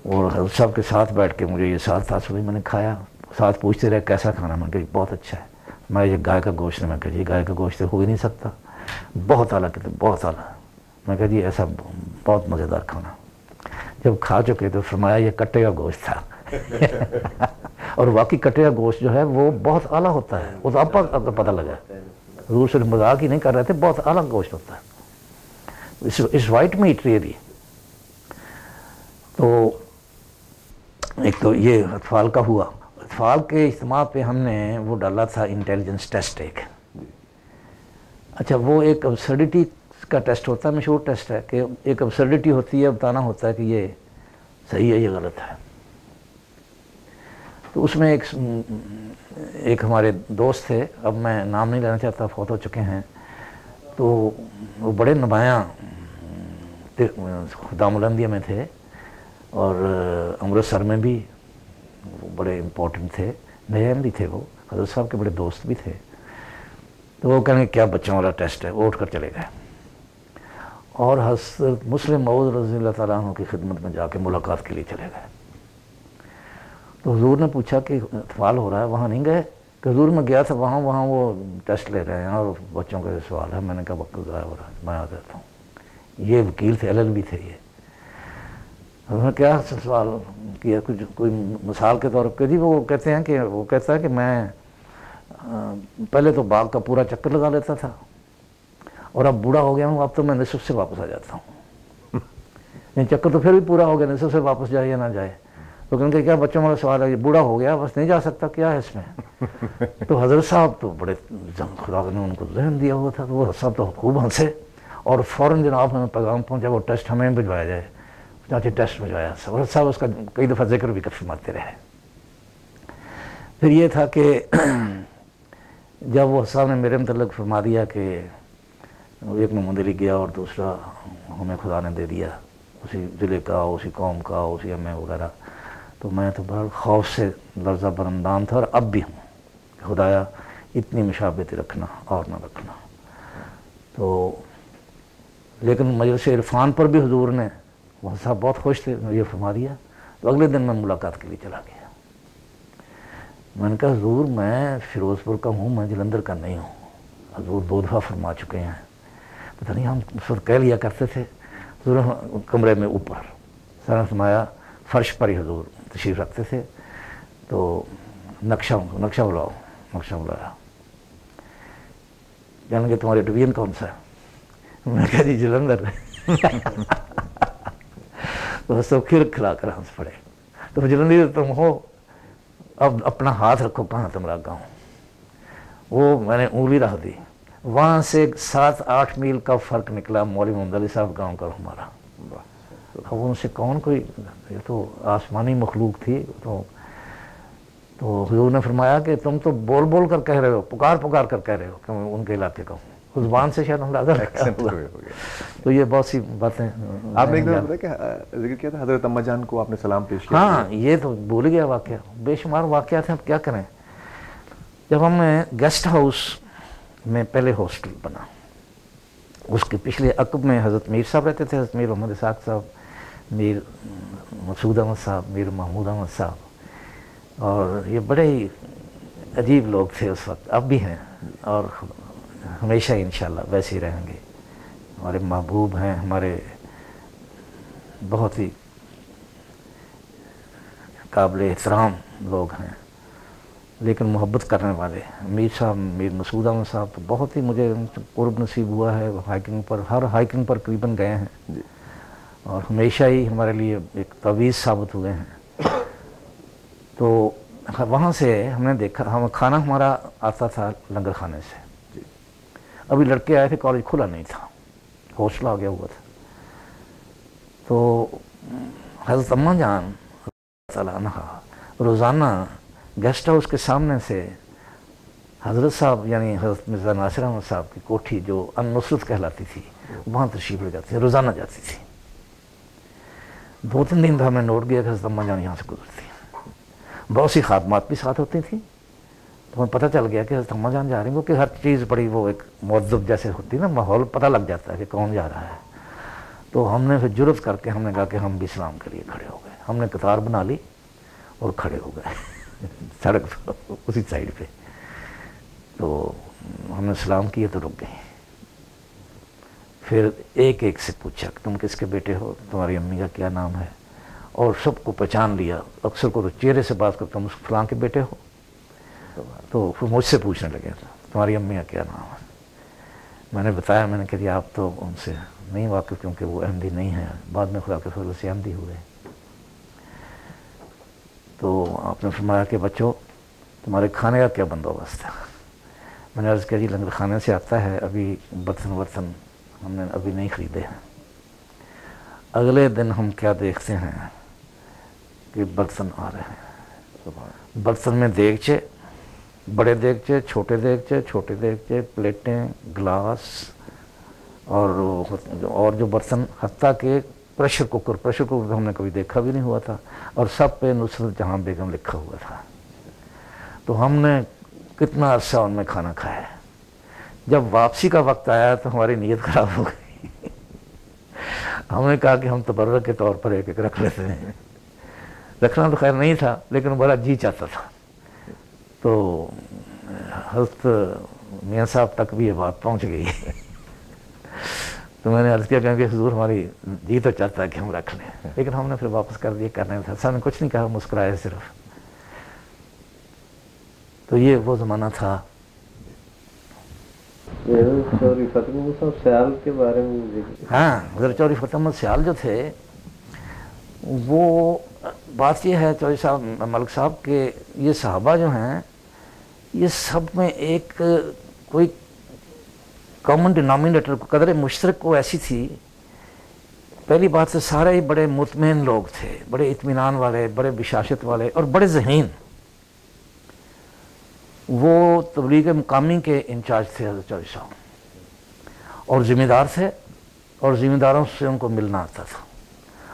اور حضرت صاحب کے ساتھ بیٹھ کے مجھے یہ ساتھ تاثر میں نے کھایا۔ ساتھ پوچھتے رہے کیسا کھانا، میں نے کہا بہت اچھا ہے۔ میں یہ گائے کا گوشت ہے، میں کہا جی گائے کا گوشت ہو ہی نہیں سکتا، بہت اعلیٰ کہتے بہت اعلیٰ۔ میں کہا جی ایسا بہت مزیدار کھانا۔ جب کھا چکے تو فرمایا یہ کٹے کا گوشت تھا اور واقعی کٹے کا گوشت جو ہے وہ بہت اعلیٰ ہوتا ہے، وہ تو اب پتہ لگا، حضور صرف مذاق ہی نہیں کر رہے تھے، بہت اعلیٰ گوشت ہوتا ہے، اس وائٹ میٹ ریئلی۔ تو ایک تو یہ اطفال کا ہوا۔ اطفال کے اجتماع پہ ہم نے وہ ڈالا تھا انٹیلیجنس ٹیسٹ ایک۔ اچھا وہ ایک ابسرڈیٹی کا ٹیسٹ ہوتا ہے، مشہور ٹیسٹ ہے کہ ایک ابسرڈیٹی ہوتی ہے، بتانا ہوتا ہے کہ یہ صحیح ہے یہ غلط ہے۔ تو اس میں ایک ہمارے دوست تھے، اب میں نام نہیں لینا چاہتا، فوت ہو چکے ہیں، تو وہ بڑے نمایاں خدام الانبیاء میں تھے اور امرتسر میں بھی وہ بڑے امپورٹنٹ تھے، نیم بھی تھے، وہ حضرت صاحب کے بڑے دوست بھی تھے. تو وہ کہیں گے کیا بچوں والا ٹیسٹ ہے، وہ اٹھ کر چلے گئے اور حضرت مسلم موعود رضی اللہ تعالیٰ عنہ کی خدمت میں جا کے ملاقات کے لیے چلے گئے. تو حضور نے پوچھا کہ سوال ہو رہا ہے، وہاں نہیں گئے؟ کہ حضور میں گیا تھا وہاں وہ ٹیسٹ لے رہے ہیں اور بچوں کا سوال ہے. میں نے کہا وقت ضائع ہو رہا ہے، میں آ جاتا ہوں. یہ وکیل تھے، LLB تھے یہ. انہوں نے کیا سوال کیا، کوئی مثال کے طور پہ جی وہ کہتے ہیں کہ وہ کہتا ہے کہ میں پہلے تو باغ کا پورا چکر لگا لیتا تھا اور اب بوڑھا ہو گیا ہوں، اب تو میں نصف سے واپس آ جاتا ہوں. چکر تو پھر بھی پورا ہو گیا، نصف سے واپس جائے یا نہ جائے. تو کہیں کہ کیا بچوں والا سوال ہے، یہ بوڑھا ہو گیا بس نہیں جا سکتا، کیا ہے اس میں؟ تو حضرت صاحب تو بڑے خدا نے ان کو ذہن دیا ہوا تھا، تو وہ صاحب تو خوب ہنسے اور فوراً جناب ہمیں پیغام پہنچا وہ ٹیسٹ ہمیں بھجوایا جائے. چاچے ٹیسٹ بھجوایا. حضرت صاحب اس کا کئی دفعہ ذکر بھی فرماتے رہے. پھر یہ تھا کہ جب وہ صاحب نے میرے متعلق فرما دیا کہ ایک نمودلی گیا اور دوسرا ہمیں خدا نے دے دیا اسی ضلع کا، اسی قوم کا، اسی ایم وغیرہ، تو میں تو بڑا خوف سے لرزہ برندان تھا اور اب بھی ہوں کہ خدایا اتنی مشابہت رکھنا اور نہ رکھنا. تو لیکن مجلس عرفان پر بھی حضور نے، وہ صاحب بہت خوش تھے، یہ فرما دیا. تو اگلے دن میں ملاقات کے لیے چلا گیا. میں نے کہا حضور میں فیروز پور کا ہوں، میں جلندھر کا نہیں ہوں. حضور 2 دفعہ فرما چکے ہیں. پتہ نہیں ہم اس وقت کہہ لیا کرتے تھے. حضور کمرے میں اوپر سارا فرمایا، فرش پر ہی حضور تشریف رکھتے تھے. تو نقشہ بلاؤ. نقشہ بلایا. جان کہ تمہاری ڈویژن کون سا ہے؟ میں نے کہا جی جلندھر. تو سب کھر کھلا کر ہنس پڑے. تو جلندھر تم ہو، اب اپنا ہاتھ رکھو کہاں تمہارا گاؤں. وہ میں نے انگلی رکھ دی. وہاں سے 7-8 میل کا فرق نکلا. مولوی محمد علی صاحب گاؤں کا ہمارا. اب ان سے کون کوئی، یہ تو آسمانی مخلوق تھی. تو حضور نے فرمایا کہ تم تو بول بول کر کہہ رہے ہو، پکار پکار کر کہہ رہے ہو کہ میں ان کے علاقے کا ہوں. زبان سے شاید اندازہ ہو گیا. تو یہ بہت سی باتیں آپ نے ایک دفعہ کہ ذکر کیا تھا حضرت اماں جان کو آپ نے سلام پیش کیا. ہاں یہ تو بھول گیا واقعہ. بے شمار واقعات ہیں، اب کیا کریں. جب ہم نے گیسٹ ہاؤس میں پہلے ہاسٹل بنا، اس کے پچھلے عقب میں حضرت میر صاحب رہتے تھے، حضرت میر محمد اسحاق صاحب، میر مسعود احمد صاحب، میر محمود احمد صاحب، اور یہ بڑے ہی عجیب لوگ تھے اس وقت، اب بھی ہیں اور ہمیشہ انشاءاللہ ویسے ہی رہیں گے. ہمارے محبوب ہیں، ہمارے بہت ہی قابل احترام لوگ ہیں، لیکن محبت کرنے والے. میر صاحب، میر مسعود احمد صاحب تو بہت ہی مجھے قرب نصیب ہوا ہے. ہائیکنگ پر، ہر ہائیکنگ پر قریباً گئے ہیں اور ہمیشہ ہی ہمارے لیے ایک تعویذ ثابت ہوئے ہیں. تو وہاں سے ہم نے دیکھا، کھانا ہمارا آتا تھا لنگر خانے سے. ابھی لڑکے آئے تھے، کالج کھلا نہیں تھا، حوصلہ آ گیا ہوا تھا. تو حضرت اماں جان تعالیٰ عنہ روزانہ گیسٹ ہاؤس کے سامنے سے حضرت صاحب یعنی حضرت مرزا ناصر احمد صاحب کی کوٹھی جو النصرت کہلاتی تھی، وہاں تشریف لے جاتی تھی، روزانہ جاتی تھی. 2-3 دن ہمیں نوٹ گیا کہ حضرت اماں جان یہاں سے گزرتی. بہت سی خادمات بھی ساتھ ہوتی تھیں. تو ہمیں پتہ چل گیا کہ حضرت اماں جان جا رہی ہیں، کیونکہ ہر چیز بڑی وہ ایک معذب جیسے ہوتی نا، ماحول پتہ لگ جاتا ہے کہ کون جا رہا ہے. تو ہم نے پھر جرأت کر کے ہم نے کہا کہ ہم بھی اسلام کے لیے کھڑے ہو گئے. ہم نے قطار بنا لی اور کھڑے ہو گئے سڑک اسی سائڈ پہ. تو ہم نے سلام کیا تو رک گئے. پھر ایک ایک سے پوچھا کہ تم کس کے بیٹے ہو، تمہاری امی کا کیا نام ہے، اور سب کو پہچان لیا. اکثر کو تو چہرے سے بات کرتا ہوں، فلاں کے بیٹے ہو. تو پھر مجھ سے پوچھنے لگے تمہاری امی کا کیا نام ہے. میں نے بتایا، میں نے کہا جی آپ تو ان سے نہیں واقف کیونکہ وہ احمدی نہیں ہیں، بعد میں خدا کے فضل سے احمدی ہوئے. تو آپ نے فرمایا کہ بچوں تمہارے کھانے کا کیا بندوبست ہے. میں نے عرض کیا جی لنگر خانے سے آتا ہے، ابھی برتن ہم نے ابھی نہیں خریدے ہیں. اگلے دن ہم کیا دیکھتے ہیں کہ برتن آ رہے ہیں. برتن میں دیگچے، بڑے دیگچے، چھوٹے دیگچے، پلیٹیں، گلاس اور جو برتن، حتیٰ کہ پریشر کوکر ہم نے کبھی دیکھا بھی نہیں ہوا تھا، اور سب پہ نصرت جہاں بیگم لکھا ہوا تھا۔ تو ہم نے کتنا عرصہ ان میں کھانا کھایا ہے۔ جب واپسی کا وقت آیا تو ہماری نیت خراب ہو گئی۔ ہم نے کہا کہ ہم تبرک کے طور پر ایک رکھ لیتے ہیں۔ رکھنا تو خیر نہیں تھا، لیکن بڑا جی چاہتا تھا۔ تو حضرت میاں صاحب تک بھی یہ بات پہنچ گئی۔ تو میں نے عرض کیا کہ حضور ہماری جی تو چاہتا ہے کہ ہم رکھ لیں، لیکن ہم نے پھر واپس کر دیا، کرنے تھا۔ صاحب نے کچھ نہیں کہا، مسکرائے صرف۔ تو یہ وہ زمانہ تھا۔ چوہدری فتح محمد صاحب سیال کے بارے میں؟ ہاں، حضرت چوہدری فتح محمد سیال جو تھے، وہ بات یہ ہے چوہدری صاحب ملک صاحب کہ یہ صحابہ جو ہیں، یہ سب میں ایک کوئی کامن ڈینامینیٹر، قدر مشترک کو ایسی تھی۔ پہلی بات سے سارے ہی بڑے مطمئن لوگ تھے، بڑے اطمینان والے، بڑے بشاشت والے اور بڑے ذہین۔ وہ تبلیغ مقامی کے انچارج تھے حضرت چوہدری صاحب، اور ذمہ دار تھے، اور ذمہ داروں سے ان کو ملنا آتا تھا،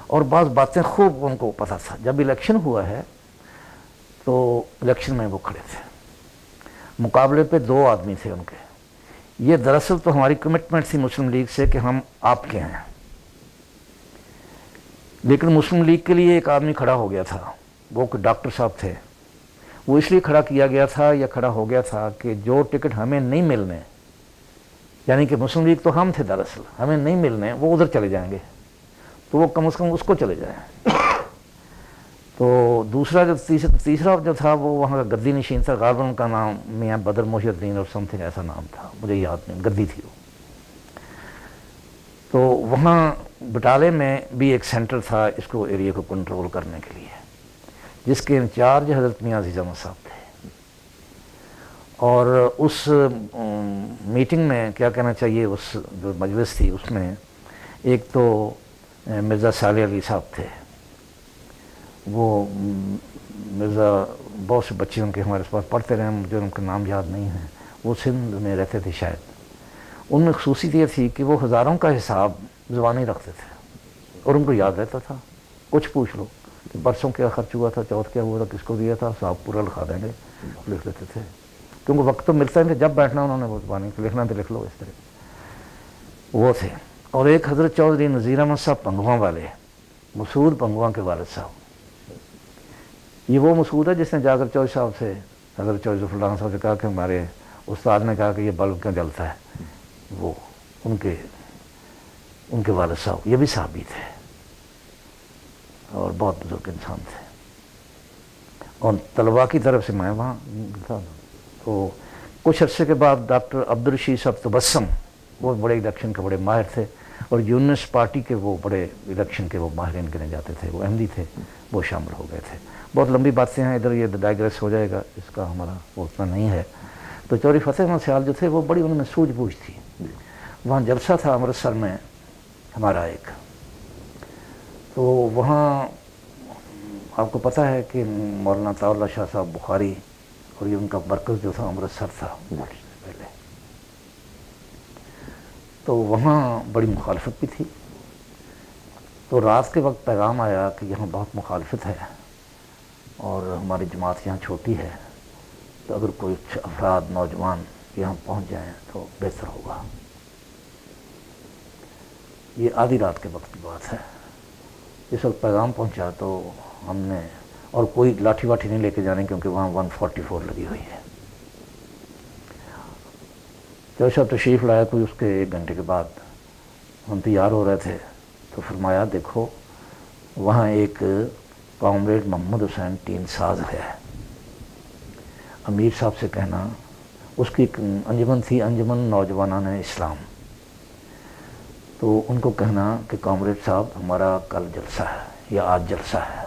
اور بعض باتیں خوب ان کو پتہ تھا۔ جب الیکشن ہوا ہے تو الیکشن میں وہ کھڑے تھے، مقابلے پہ 2 آدمی تھے ان کے۔ یہ دراصل تو ہماری کمٹمنٹ تھی مسلم لیگ سے کہ ہم آپ کے ہیں، لیکن مسلم لیگ کے لیے ایک آدمی کھڑا ہو گیا تھا، وہ کہ ڈاکٹر صاحب تھے۔ وہ اس لیے کھڑا کیا گیا تھا یا کھڑا ہو گیا تھا کہ جو ٹکٹ ہمیں نہیں ملنے، یعنی کہ مسلم لیگ تو ہم تھے دراصل، ہمیں نہیں ملنے، وہ ادھر چلے جائیں گے، تو وہ کم از کم اس کو چلے جائیں۔ تو دوسرا تیسرا جو تھا وہ وہاں کا گدی نشین تھا، غالباً کا نام میاں بدر محی الدین اور سم تھنگ ایسا نام تھا، مجھے یاد نہیں، گدی تھی وہ۔ تو وہاں بٹالے میں بھی ایک سینٹر تھا اس کو ایریا کو کنٹرول کرنے کے لیے، جس کے انچارج حضرت میاں عزیز احمد صاحب تھے۔ اور اس میٹنگ میں کیا کہنا چاہیے، اس جو مجلس تھی اس میں ایک تو مرزا صالح علی صاحب تھے، وہ مرزا بہت سے بچے ان کے ہمارے پاس پڑھتے رہے، مجھے ان کا نام یاد نہیں ہے، وہ سندھ میں رہتے تھے شاید۔ ان میں خصوصیت یہ تھی کہ وہ ہزاروں کا حساب زبانی رکھتے تھے، اور ان کو یاد رہتا تھا۔ کچھ پوچھ لو کہ برسوں کیا خرچ ہوا تھا، چوتھ کیا ہوا تھا، کس کو دیا تھا، صاحب پورا لکھا دیں گے، لکھ لیتے تھے، کیونکہ وقت تو ملتا نہیں تھا، جب بیٹھنا انہوں نے وہ زبانی لکھنا تو لکھ لو، اس طرح وہ تھے۔ اور ایک حضرت چودھری نذیر احمد صاحب پنگواں والے، مسعود پنگواں کے والد صاحب، یہ وہ مسعود ہے جس نے جا کر چودھری صاحب سے، حضرت چودھری ظفر اللہ صاحب سے کہا کہ ہمارے استاد نے کہا کہ یہ بلب کیوں جلتا ہے، وہ ان کے والد صاحب، یہ بھی صحابی تھے اور بہت بزرگ انسان تھے۔ اور طلباء کی طرف سے میں وہاں تھا۔ تو کچھ عرصے کے بعد ڈاکٹر عبدالرشید صاحب تبسم، وہ بڑے الیکشن کے بڑے ماہر تھے، اور یونس پارٹی کے وہ بڑے الیکشن کے وہ ماہرین گنے جاتے تھے، وہ احمدی تھے، وہ شامل ہو گئے تھے۔ بہت لمبی باتیں ہیں، ادھر یہ ڈائیگریس ہو جائے گا، اس کا ہمارا وہ اتنا نہیں ہے۔ تو چودھری فتح محمد سیال جو تھے وہ بڑی ان میں سوجھ بوجھ تھی۔ وہاں جلسہ تھا امرتسر میں ہمارا ایک، تو وہاں آپ کو پتہ ہے کہ مولانا طاء اللہ شاہ صاحب بخاری، اور یہ ان کا مرکز جو تھا امرتسر تھا پہلے، تو وہاں بڑی مخالفت بھی تھی۔ تو رات کے وقت پیغام آیا کہ یہاں بہت مخالفت ہے اور ہماری جماعت یہاں چھوٹی ہے، تو اگر کوئی افراد نوجوان یہاں پہنچ جائیں تو بہتر ہوگا۔ یہ آدھی رات کے وقت کی بات ہے۔ اس وقت پیغام پہنچا تو ہم نے، اور کوئی لاٹھی واٹھی نہیں لے کے جانے کیونکہ وہاں 144 لگی ہوئی ہے۔ چودھری صاحب تشریف لایا، کوئی اس کے 1 گھنٹے کے بعد ہم تیار ہو رہے تھے، تو فرمایا دیکھو وہاں ایک کامریڈ محمد حسین ٹین ساز ہے، امیر صاحب سے کہنا، اس کی ایک انجمن تھی، انجمن نوجوانان اسلام، تو ان کو کہنا کہ کامریڈ صاحب ہمارا کل جلسہ ہے یا آج جلسہ ہے،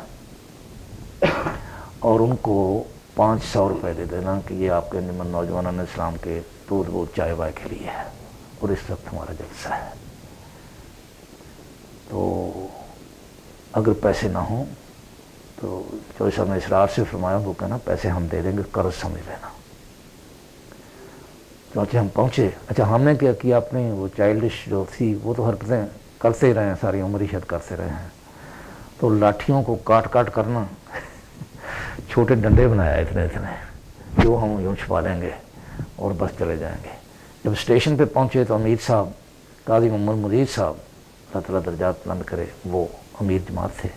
اور ان کو 500 روپے دے دینا کہ یہ آپ کے انجمن نوجوانان اسلام کے دودھ وہ چائے وائے کے لیے ہے، اور اس وقت ہمارا جلسہ ہے، تو اگر پیسے نہ ہوں تو چودھری صاحب نے اصرار سے فرمایا وہ کہنا پیسے ہم دے دیں گے، قرض سمجھ لینا۔ چنانچہ ہم پہنچے۔ اچھا ہم نے کیا کیا، اپنی وہ چائلڈش جو تھی وہ تو حرکتیں کرتے ہی رہے ہیں، ساری عمر ہی شاید کرتے رہے ہیں، تو لاٹھیوں کو کاٹ کاٹ کرنا، چھوٹے ڈنڈے بنایا اتنے اتنے، جو ہم یوں چھپا لیں گے اور بس چلے جائیں گے۔ جب اسٹیشن پہ پہنچے تو امیر صاحب، قاضی محمد مجید صاحب اللہ تعالیٰ درجات بلند کرے، وہ امیر جماعت تھے،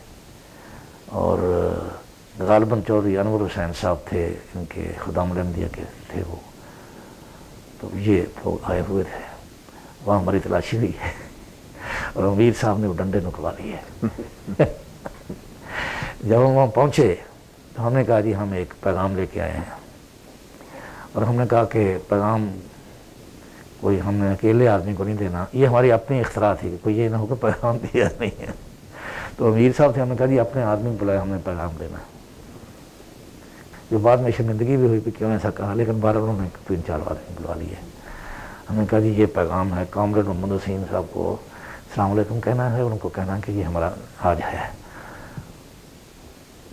اور غالباً چودھری انور حسین صاحب تھے ان کے خدام الانبیاء کے تھے وہ، تو یہ لوگ آئے ہوئے تھے، وہاں ہماری تلاشی ہوئی ہے اور امیر صاحب نے وہ ڈنڈے نکلوا لیے۔ جب ہم وہاں پہنچے تو ہم نے کہا جی ہم ایک پیغام لے کے آئے ہیں، اور ہم نے کہا کہ پیغام کوئی ہم نے اکیلے آدمی کو نہیں دینا، یہ ہماری اپنی اختراع تھی کہ کوئی یہ نہ ہو کہ پیغام دیا نہیں ہے۔ تو امیر صاحب تھے، ہم نے کہا جی اپنے آدمی کو بلایا، ہم نے پیغام دینا، جو بعد میں شرمندگی بھی ہوئی کہ کیوں ایسا کہا، لیکن بار انہوں نے 3-4 آدمی بلوا لیے۔ ہم نے کہا جی یہ پیغام ہے کامریڈ محمد حسین صاحب کو السلام علیکم کہنا ہے، ان کو کہنا ہے کہ یہ ہمارا آج ہے۔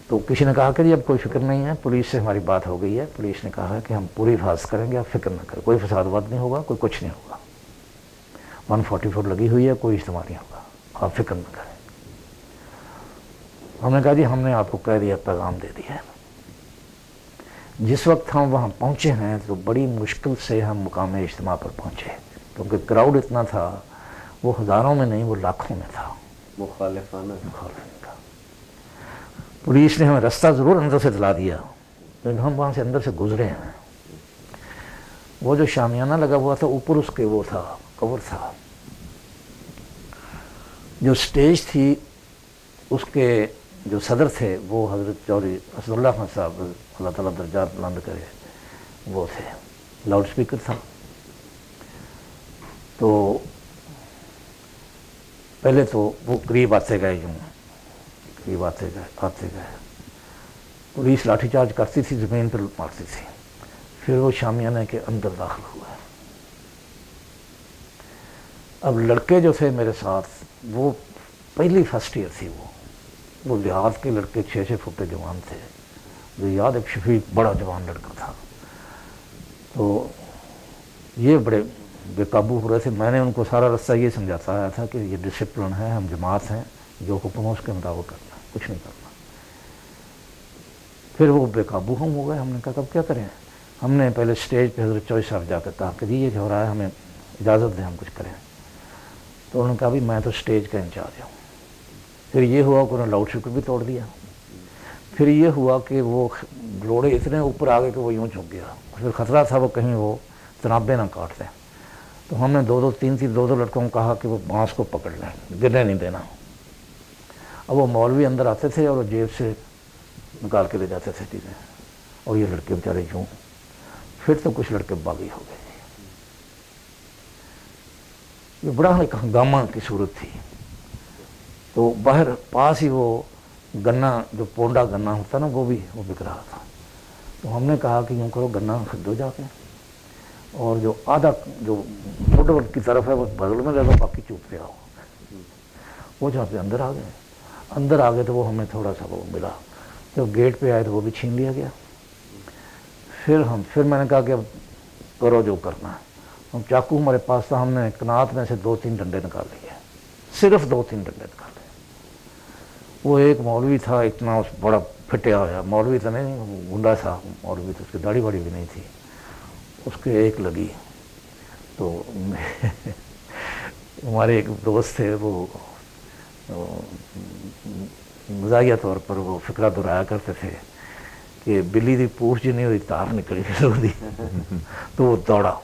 تو کسی نے کہا کہ جی اب کوئی فکر نہیں ہے، پولیس سے ہماری بات ہو گئی ہے، پولیس نے کہا ہے کہ ہم پوری حفاظت کریں گے، آپ فکر نہ کریں، کوئی فساد واد نہیں ہوگا، کوئی کچھ نہیں ہوگا، 144 لگی ہوئی ہے، کوئی اجتماع نہیں ہوگا، آپ فکر نہ کریں۔ ہم نے کہا جی ہم نے آپ کو کہہ دیا، پیغام دے دیا ہے۔ جس وقت ہم وہاں پہنچے ہیں تو بڑی مشکل سے ہم مقام اجتماع پر پہنچے، کیونکہ کراؤڈ اتنا تھا، وہ ہزاروں میں نہیں، وہ لاکھوں میں تھا، مخالفانہ۔ کا۔ پولیس نے ہمیں رستہ ضرور اندر سے دلا دیا، لیکن ہم وہاں سے اندر سے گزرے ہیں۔ وہ جو شامیانہ لگا ہوا تھا اوپر اس کے وہ تھا، کور تھا، جو سٹیج تھی اس کے جو صدر تھے وہ حضرت چودھری اسد اللہ خان صاحب اللہ تعالیٰ درجات بلند کرے، وہ تھے، لاؤڈ سپیکر تھا۔ تو پہلے تو وہ قریب آتے گئے، یوں قریب آتے گئے، پولیس لاٹھی چارج کرتی تھی، زمین پر مارتی تھی، پھر وہ شامیانہ کے اندر داخل ہوا۔ اب لڑکے جو تھے میرے ساتھ وہ پہلی فرسٹ ایئر تھی، وہ دیہات کے لڑکے 6 فٹ کے جوان تھے، جو یاد ایک شفیق بڑا جوان لڑکا تھا، تو یہ بڑے بے قابو ہو رہے تھے۔ میں نے ان کو سارا رستہ یہ سمجھاتا آیا تھا کہ یہ ڈسپلن ہے، ہم جماعت ہیں، جو حکم ہے اس کے مطابق کرنا، کچھ نہیں کرنا۔ پھر وہ بے قابو ہم ہو گئے، ہم نے کہا اب کیا کریں؟ ہم نے پہلے سٹیج پہ حضرت چودھری صاحب جا کر کہا کہ جی یہ ہو رہا ہے، ہمیں اجازت دیں ہم کچھ کریں۔ تو انہوں نے کہا بھی میں تو سٹیج کا انچارج ہوں۔ پھر یہ ہوا کہ انہوں نے لاؤڈ سپیکر بھی توڑ دیا۔ پھر یہ ہوا کہ وہ گھوڑے اتنے اوپر آ گئے کہ وہ یوں جھک گیا، پھر خطرہ تھا وہ کہیں وہ تنابیں نہ کاٹ دیں، تو ہم نے 2 لڑکوں کو کہا کہ وہ بانس کو پکڑ لیں، گرنے نہیں دینا۔ اب وہ مولوی اندر آتے تھے اور وہ جیب سے نکال کے لے جاتے تھے چیزیں، اور یہ لڑکے بیچارے یوں، پھر تو کچھ لڑکے باغی ہو گئے۔ یہ بڑا ایک ہنگامہ کی صورت تھی۔ تو باہر پاس ہی وہ گنا، جو پونڈا گنا ہوتا نا، وہ بک رہا تھا۔ تو ہم نے کہا کہ یوں کرو، گنا خریدو جا کے، اور جو آدھا جو موٹر کی طرف ہے وہ بغل میں لے لو، باقی چوپ پہ آؤ۔ وہ جہاں پہ اندر آ گئے تو وہ ہمیں تھوڑا سا وہ ملا، جب گیٹ پہ آئے تو وہ بھی چھین لیا گیا۔ پھر میں نے کہا کہ اب کرو جو کرنا ہے۔ ہم چاقو ہمارے پاس تھا، ہم نے کنات میں سے 2-3 ڈنڈے نکال لیے، صرف 2-3 ڈنڈے نکالے۔ وہ ایک مولوی تھا، اتنا بڑا پھٹیا ہوا مولوی تو نہیں، گنڈا تھا مولوی، تو اس کی داڑھی واڑی بھی نہیں تھی، اس کے ایک لگی تو ہمارے ایک دوست تھے، وہ مزاحیہ طور پر وہ فقرہ دہرایا کرتے تھے کہ بلی دی پوچھ جی نہیں ہوئی تار نکلی دی، تو وہ دوڑا،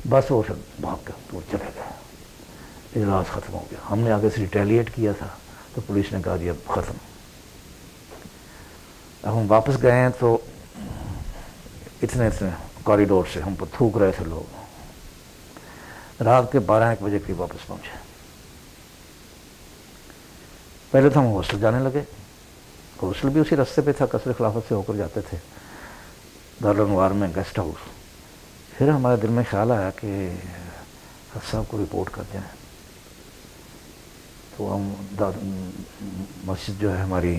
بس وہ پھر بھاگ کے تو چلے گئے، اجلاس ختم ہو گیا۔ ہم نے آگے سے ریٹیلیٹ کیا تھا تو پولیس نے کہا جی اب ختم۔ اب ہم واپس گئے ہیں تو اتنے کوریڈور سے ہم پر تھوک رہے تھے لوگ۔ رات کے 12-1 بجے قریب واپس پہنچے۔ پہلے تو ہم ہاسٹل جانے لگے، ہاسٹل بھی اسی راستے پہ تھا، قصر خلافت سے ہو کر جاتے تھے، دارالانوار میں گیسٹ ہاؤس۔ پھر ہمارے دل میں خیال آیا کہ حضرت صاحب کو رپورٹ کر جائیں، تو ہم مسجد جو ہے ہماری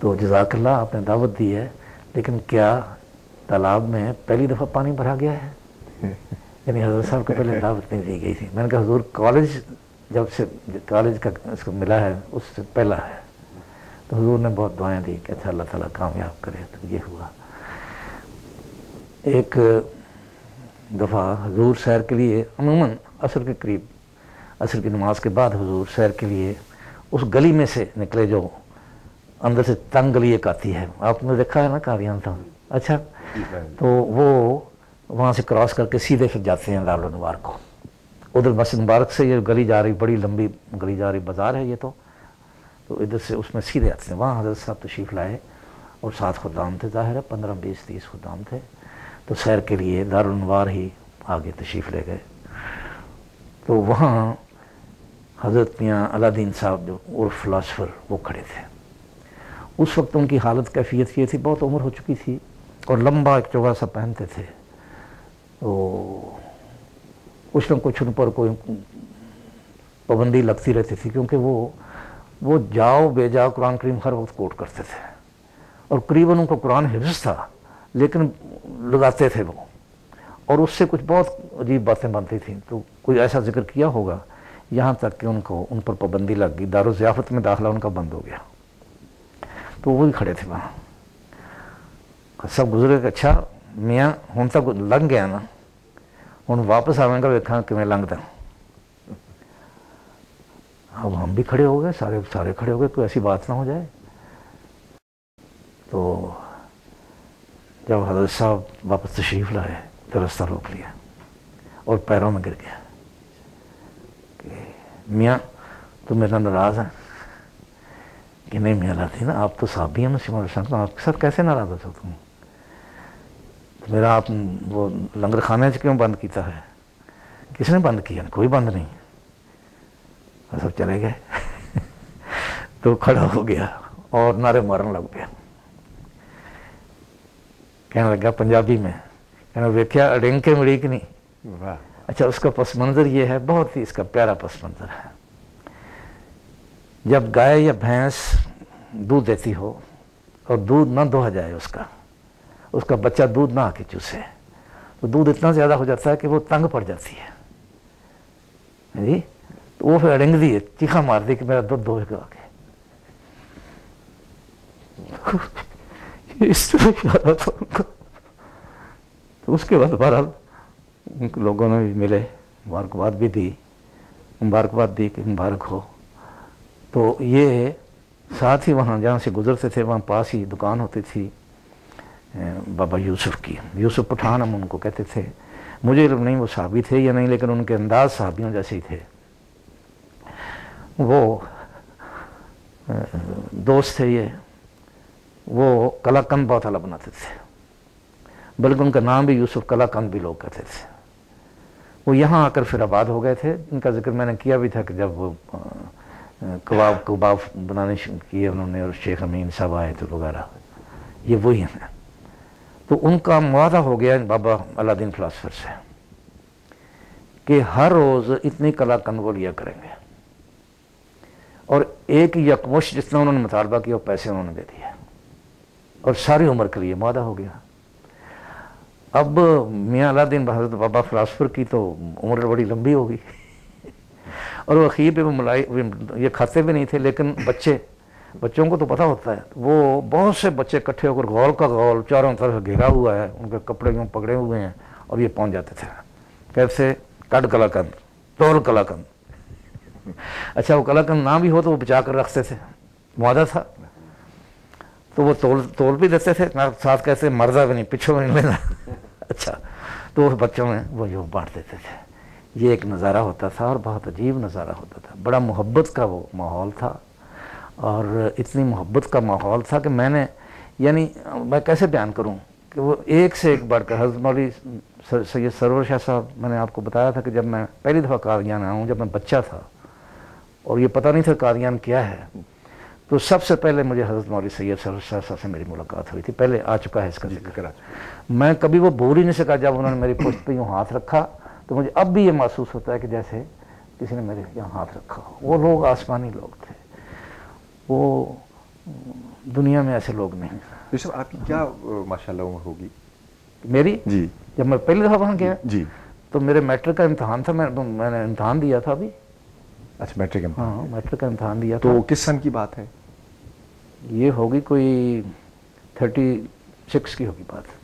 تو جزاک اللہ آپ نے دعوت دی ہے، لیکن کیا تالاب میں پہلی دفعہ پانی بھرا گیا ہے؟ یعنی حضرت صاحب کو پہلے دعوت نہیں دی گئی تھی. میں نے کہا حضور کالج جب سے کالج کا اس کو ملا ہے اس سے پہلا ہے. تو حضور نے بہت دعائیں دی کہ اچھا اللہ تعالیٰ کامیاب کرے. تو یہ ہوا. ایک دفعہ حضور سیر کے لیے عموماً عصر کے قریب، عصر کی نماز کے بعد حضور سیر کے لیے اس گلی میں سے نکلے جو اندر سے تنگ گلی ایک آتی ہے، آپ نے دیکھا ہے نا قادیان تھا. اچھا، تو وہ وہاں سے کراس کر کے سیدھے پھر جاتے ہیں دارالانوار کو. ادھر مسجد مبارک سے یہ گلی جا رہی، بڑی لمبی گلی جا رہی، بازار ہے یہ تو ادھر سے اس میں سیدھے آتے ہیں. وہاں حضرت صاحب تشریف لائے اور 7 خدام تھے، ظاہر ہے 15 20 30 خدام تھے. تو سیر کے لیے دارالانوار ہی آگے تشریف لے گئے. تو وہاں حضرت میاں علاء الدین صاحب جو عرف فلاسفر وہ کھڑے تھے. اس وقت ان کی حالت کیفیت یہ تھی، بہت عمر ہو چکی تھی اور لمبا ایک چوگا سا پہنتے تھے. تو کچھ نہ کچھ ان پر کوئی پابندی لگتی رہتی تھی، کیونکہ وہ جاؤ بے جاؤ قرآن کریم ہر وقت کوٹ کرتے تھے اور قریباً ان کو قرآن حفظ تھا، لیکن لگاتے تھے وہ، اور اس سے کچھ بہت عجیب باتیں بنتی تھیں. تو کوئی ایسا ذکر کیا ہوگا یہاں تک کہ ان پر پابندی لگ گئی، دارالضیافت میں داخلہ ان کا بند ہو گیا. تو وہی کھڑے تھے وہاں. سب گزرے کہ اچھا میاں ہوں تک لنگ گیا نا، ہوں واپس آویں گا ویکھاں کیویں لنگدا. اب ہم بھی کھڑے ہو گئے، سارے کھڑے ہو گئے، کوئی ایسی بات نہ ہو جائے. تو جب حضرت صاحب واپس تشریف لائے تو رستہ روک لیا اور پیروں میں گر گیا کہ میاں تم میرا ناراض ہیں؟ کہ نہیں میاں لاتی نا، آپ تو صحابی ہیں مسلم علیہ، آپ کے ساتھ کیسے ناراض ہو تم؟ میرا آپ وہ لنگر خانے سے کیوں بند کیتا ہے؟ کس نے بند کیا؟ کوئی بند نہیں. سب چلے گئے. تو کھڑا ہو گیا اور نعرے مارن لگ گیا. کہنے لگا پنجابی میں، کہنا ویکھیا اڈنگ کے مڑی کہ نہیں. اچھا، اس کا پس منظر یہ ہے، بہت ہی اس کا پیارا پس منظر ہے. جب گائے یا بھینس دودھ دیتی ہو اور دودھ نہ دوہا جائے، اس کا بچہ دودھ نہ آ کے چوسے، تو دودھ اتنا زیادہ ہو جاتا ہے کہ وہ تنگ پڑ جاتی ہے جی. تو وہ پھر اڑنگ دی، چیخا مار دی کہ میرا دودھ دوہے گا آ کے. اس طرح اشارہ تھا ان کا. تو اس کے بعد بہرحال ان لوگوں نے بھی ملے، مبارکباد بھی دی، کہ مبارک ہو. تو یہ ساتھ ہی وہاں جہاں سے گزرتے تھے وہاں پاس ہی دکان ہوتی تھی بابا یوسف کی. یوسف پٹھان ہم ان کو کہتے تھے. مجھے علم نہیں وہ صحابی تھے یا نہیں، لیکن ان کے انداز صحابیوں جیسے ہی تھے. وہ دوست تھے یہ. وہ کلا کند بہت اعلیٰ بناتے تھے، بلکہ ان کا نام بھی یوسف کلا کند بھی لوگ کہتے تھے. وہ یہاں آ کر پھر آباد ہو گئے تھے. ان کا ذکر میں نے کیا بھی تھا کہ جب وہ کباب بنانے کیے انہوں نے، اور شیخ امین صاحب آئے تو وغیرہ، یہ وہی ہیں. تو ان کا معاہدہ ہو گیا بابا علاء الدین فلاسفر سے کہ ہر روز اتنی کلا کند وہ لیا کریں گے، اور ایک یکمشت جتنا انہوں نے مطالبہ کیا وہ پیسے انہوں نے دے دیا، اور ساری عمر کے لیے معاہدہ ہو گیا. اب میاں علاء الدین حضرت بابا فلاسفر کی تو عمر بڑی لمبی ہوگی، اور وہ اخیر پہ وہ یہ کھاتے بھی نہیں تھے، لیکن بچوں کو تو پتہ ہوتا ہے. وہ بہت سے بچے اکٹھے ہو کر غول کا غول چاروں طرف گھیرا ہوا ہے، ان کے کپڑے یوں پکڑے ہوئے ہیں، اور یہ پہنچ جاتے تھے. کیسے؟ کڈ کلا کند، تول کلا کند. اچھا، وہ کلا کند نہ بھی ہو تو وہ بچا کر رکھتے تھے، معاہدہ تھا. تو وہ تول بھی دیتے تھے، ساتھ کہتے مرضا بھی نہیں، پچھوں نہیں لینا. اچھا، تو بچوں میں وہ یوں بانٹ دیتے تھے. یہ ایک نظارہ ہوتا تھا، اور بہت عجیب نظارہ ہوتا تھا. بڑا محبت کا وہ ماحول تھا، اور اتنی محبت کا ماحول تھا کہ میں کیسے بیان کروں کہ وہ ایک سے ایک بڑھ کر. حضرت مولوی سید سرور شاہ صاحب، میں نے آپ کو بتایا تھا کہ جب میں پہلی دفعہ قادیان آیا ہوں، جب میں بچہ تھا اور یہ پتہ نہیں تھا قادیان کیا ہے، تو سب سے پہلے مجھے حضرت مولوی سید سرور شاہ صاحب سے میری ملاقات ہوئی تھی. پہلے آ چکا ہے اس کا ذکر. میں کبھی وہ بھول ہی نہیں سکا. جب انہوں نے میری پشت پہ یوں ہاتھ رکھا تو مجھے اب بھی یہ محسوس ہوتا ہے کہ جیسے کسی نے میرے یہاں ہاتھ رکھا ہو. وہ لوگ آسمانی لوگ تھے. وہ دنیا میں ایسے لوگ نہیں. یوسف آپ کی کیا ماشاءاللہ عمر ہوگی؟ میری جی جب میں پہلی دفعہ وہاں گیا جی تو میرے میٹرک کا امتحان تھا, میں نے امتحان دیا تھا ابھی. اچھا میٹرک امتحان. ہاں میٹرک کا امتحان دیا تھا. تو کس سن کی بات ہے؟ یہ ہوگی کوئی 36 کی ہوگی بات.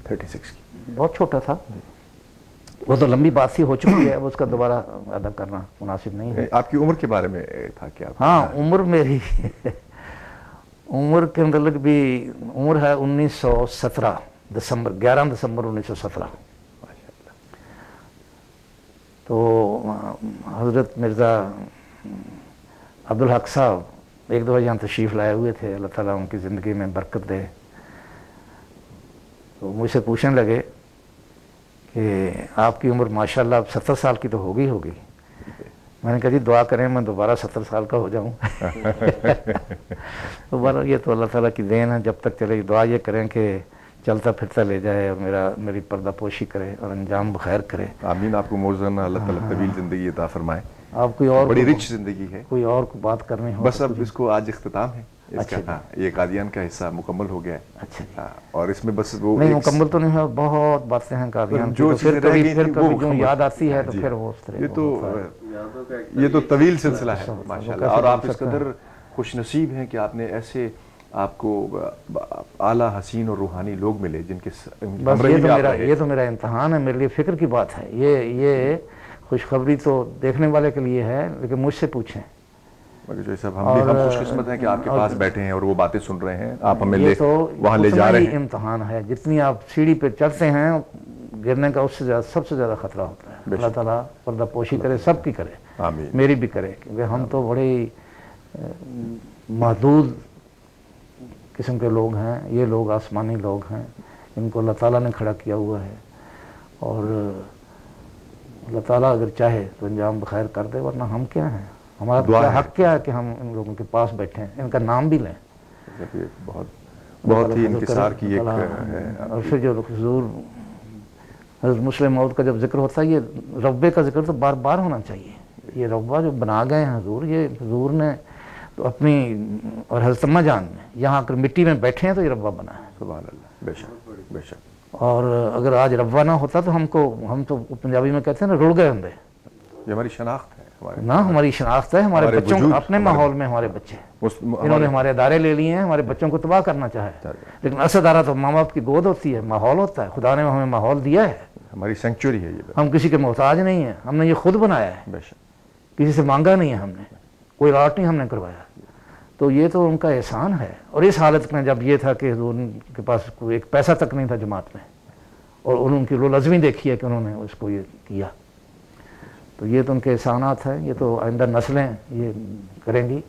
36 کی. بہت چھوٹا تھا. وہ تو لمبی بات سی ہو چکی ہے, اب اس کا دوبارہ ادا کرنا مناسب نہیں ہے. آپ کی عمر کے بارے میں تھا کیا؟ ہاں عمر میری عمر کے متعلق بھی عمر ہے 1917 دسمبر 11 دسمبر 1917. تو حضرت مرزا عبدالحق صاحب ایک دفعہ یہاں تشریف لائے ہوئے تھے, اللہ تعالیٰ ان کی زندگی میں برکت دے. تو مجھ سے پوچھنے لگے کہ آپ کی عمر ماشاءاللہ اب 70 سال کی تو ہوگی. میں نے کہا جی دعا کریں میں دوبارہ 70 سال کا ہو جاؤں. دوبارہ یہ تو اللہ تعالیٰ کی دین ہے, جب تک چلے دعا یہ کریں کہ چلتا پھرتا لے جائے اور میری پردہ پوشی کرے اور انجام بخیر کرے. آمین. آپ کو موزن اللہ تعالیٰ طویل زندگی عطا فرمائے. آپ کوئی اور بڑی رچ زندگی ہے. کوئی اور کو بات کرنی ہو بس اب اس کو آج اختتام ہے اس کا. ہاں یہ قادیان کا حصہ مکمل ہو گیا ہے. اچھا اور اس میں بس وہ نہیں مکمل تو نہیں ہے, بہت باتیں ہیں قادیان جو پھر کبھی جو یاد آتی ہے تو پھر وہ یہ تو طویل سلسلہ ہے ماشاءاللہ. اور آپ اس قدر خوش نصیب ہیں کہ آپ نے ایسے آپ کو اعلیٰ حسین اور روحانی لوگ ملے جن کے یہ تو میرا امتحان ہے, میرے لیے فکر کی بات ہے. یہ خوشخبری تو دیکھنے والے کے لیے ہے, لیکن مجھ سے پوچھیں. ہم خوش قسمت ہیں کہ آپ کے پاس بیٹھے ہیں اور وہ باتیں سن رہے ہیں, آپ ہمیں وہاں لے جا رہے ہیں. امتحان ہے, جتنی آپ سیڑھی پہ چڑھتے ہیں گرنے کا اس سے زیادہ سب سے زیادہ خطرہ ہوتا ہے. اللہ تعالیٰ پردہ پوشی کرے, سب کی کرے, میری بھی کرے, کیونکہ ہم تو بڑے محدود قسم کے لوگ ہیں. یہ لوگ آسمانی لوگ ہیں, ان کو اللہ تعالیٰ نے کھڑا کیا ہوا ہے, اور اللہ تعالیٰ اگر چاہے تو انجام بخیر کر دے, ورنہ ہم کیا ہیں, ہمارا حق کیا ہے کہ ہم ان لوگوں کے پاس بیٹھیں, ان کا نام بھی لیں. بہت ہی انکسار کی ایک اور پھر جو حضور حضرت مسلم موعود کا جب ذکر ہوتا ہے, یہ ربے کا ذکر تو بار بار ہونا چاہیے. یہ ربہ جو بنا گئے ہیں حضور, یہ حضور نے تو اپنی اور حضرت اماں جان نے یہاں کر مٹی میں بیٹھے ہیں تو یہ ربہ بنا ہے. سبحان اللہ. بے شک بے شک. اور اگر آج ربہ نہ ہوتا تو ہم تو پنجابی میں کہتے ہیں نا, رڑ گئے ہوں. یہ ہماری شناخت ہے نا, ہماری شناخت ہے. ہمارے بچوں کو اپنے ماحول میں ہمارے بچے, انہوں نے ہمارے ادارے لے لیے ہیں, ہمارے بچوں کو تباہ کرنا چاہے. لیکن اصل ادارہ تو ماں باپ کی گود ہوتی ہے, ماحول ہوتا ہے. خدا نے ہمیں ماحول دیا ہے, ہماری سینکچوری ہے یہ. ہم کسی کے محتاج نہیں ہیں, ہم نے یہ خود بنایا ہے, کسی سے مانگا نہیں ہے ہم نے, کوئی راٹ نہیں ہم نے کروایا. تو یہ تو ان کا احسان ہے. اور اس حالت میں جب یہ تھا کہ حضور کے پاس کوئی ایک پیسہ تک نہیں تھا جماعت میں, اور ان کی رول عزمی دیکھی ہے کہ انہوں نے اس کو یہ کیا, تو یہ تو ان کے احسانات ہیں. یہ تو آئندہ نسلیں یہ کریں گی.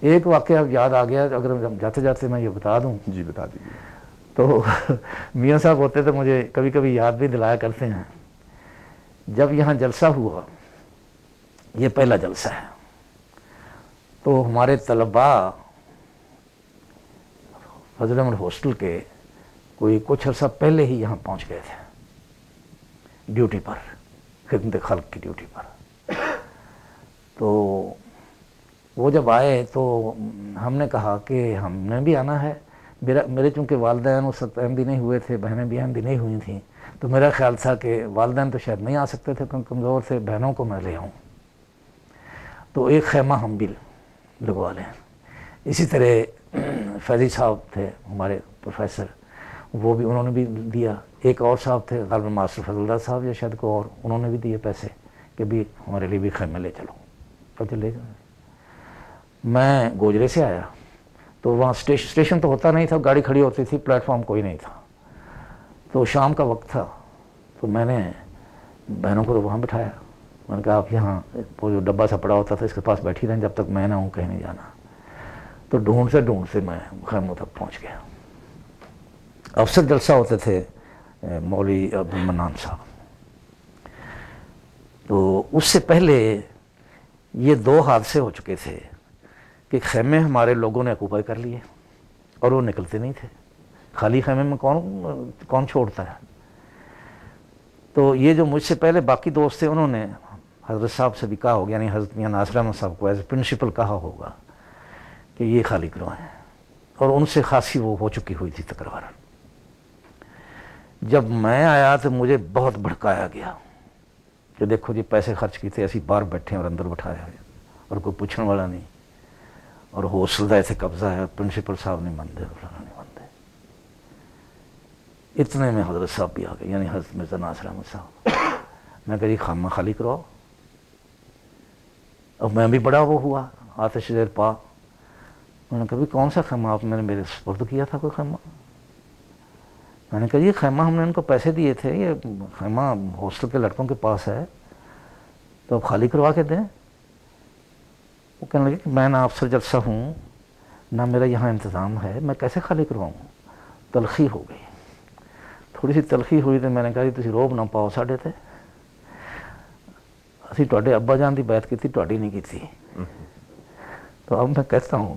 ایک واقعہ اب یاد آ گیا, اگر جاتے جاتے میں یہ بتا دوں. جی بتا دیجیے. تو میاں صاحب ہوتے تو مجھے کبھی کبھی یاد بھی دلایا کرتے ہیں. جب یہاں جلسہ ہوا, یہ پہلا جلسہ ہے, تو ہمارے طلباء فضل احمد ہاسٹل کے کوئی کچھ عرصہ پہلے ہی یہاں پہنچ گئے تھے ڈیوٹی پر, خدمت خلق کی ڈیوٹی پر. تو وہ جب آئے تو ہم نے کہا کہ ہم نے بھی آنا ہے. میرے چونکہ والدین اس وقت احمدی نہیں ہوئے تھے, بہنیں بھی احمدی نہیں ہوئی تھیں, تو میرا خیال تھا کہ والدین تو شاید نہیں آ سکتے تھے کیونکہ کمزور تھے, بہنوں کو میں لے آؤں. تو ایک خیمہ ہم بھی لگوا لیں. اسی طرح فیضی صاحب تھے ہمارے پروفیسر, وہ بھی انہوں نے بھی دیا. ایک اور صاحب تھے غالباً ماسٹر فضل اللہ صاحب یا شاید کو اور, انہوں نے بھی دیے پیسے کہ بھی ہمارے لیے بھی خیمے لے چلو. تو چلے گئے. میں گوجرے سے آیا تو وہاں اسٹیشن تو ہوتا نہیں تھا, گاڑی کھڑی ہوتی تھی, پلیٹ فارم کوئی نہیں تھا. تو شام کا وقت تھا, تو میں نے بہنوں کو تو وہاں بٹھایا. میں نے کہا آپ یہاں وہ جو ڈبہ سا پڑا ہوتا تھا اس کے پاس بیٹھی رہیں جب تک میں نہ ہوں, کہیں نہیں جانا. تو ڈھونڈ سے میں خیموں تک پہنچ گیا. افسر جلسہ ہوتے تھے مولوی عبدالمنان صاحب. تو اس سے پہلے یہ 2 حادثے ہو چکے تھے کہ خیمے ہمارے لوگوں نے آکوپائی کر لیے اور وہ نکلتے نہیں تھے. خالی خیمے میں کون چھوڑتا ہے. تو یہ جو مجھ سے پہلے باقی دوست تھے, انہوں نے حضرت صاحب سے بھی کہا ہوگا, یعنی حضرت میاں ناصر احمد صاحب کو ایز اے پرنسپل کہا ہوگا کہ یہ خالی کروائیں، اور ان سے خاصی وہ ہو چکی ہوئی تھی تکرار۔ جب میں آیا تو مجھے بہت بھڑکایا گیا کہ دیکھو جی پیسے خرچ کیتے ایسی باہر بیٹھے اور اندر بٹھایا ہے اور کوئی پوچھنے والا نہیں، اور ہاسٹل کا ایسے قبضہ ہے، پرنسپل صاحب نہیں مانتے، فلانا نہیں مانتے۔ اتنے میں حضرت صاحب بھی آ گئے، یعنی حضرت مرزا ناصر احمد صاحب۔ میں کہا جی خامہ خالی کرواؤ۔ اب میں بھی بڑا وہ ہوا، آتش زیر پا۔ میں نے کہا بھی کون سا خیمہ آپ نے میرے سپرد کیا تھا؟ کوئی خیمہ؟ میں نے کہا یہ خیمہ ہم نے ان کو پیسے دیے تھے، یہ خیمہ ہاسٹل کے لڑکوں کے پاس ہے، تو آپ خالی کروا کے دیں۔ وہ کہنے لگے کہ میں نہ افسر جلسہ ہوں، نہ میرا یہاں انتظام ہے، میں کیسے خالی کرواؤں؟ تلخی ہو گئی، تھوڑی سی تلخی ہوئی تو میں نے کہا جی تسی روب نہ پاؤ ساڈے تے، اسی تواڈے ابا جان دی بیعت کیتی، تواڈی نہیں کیتی۔ تو اب میں کہتا ہوں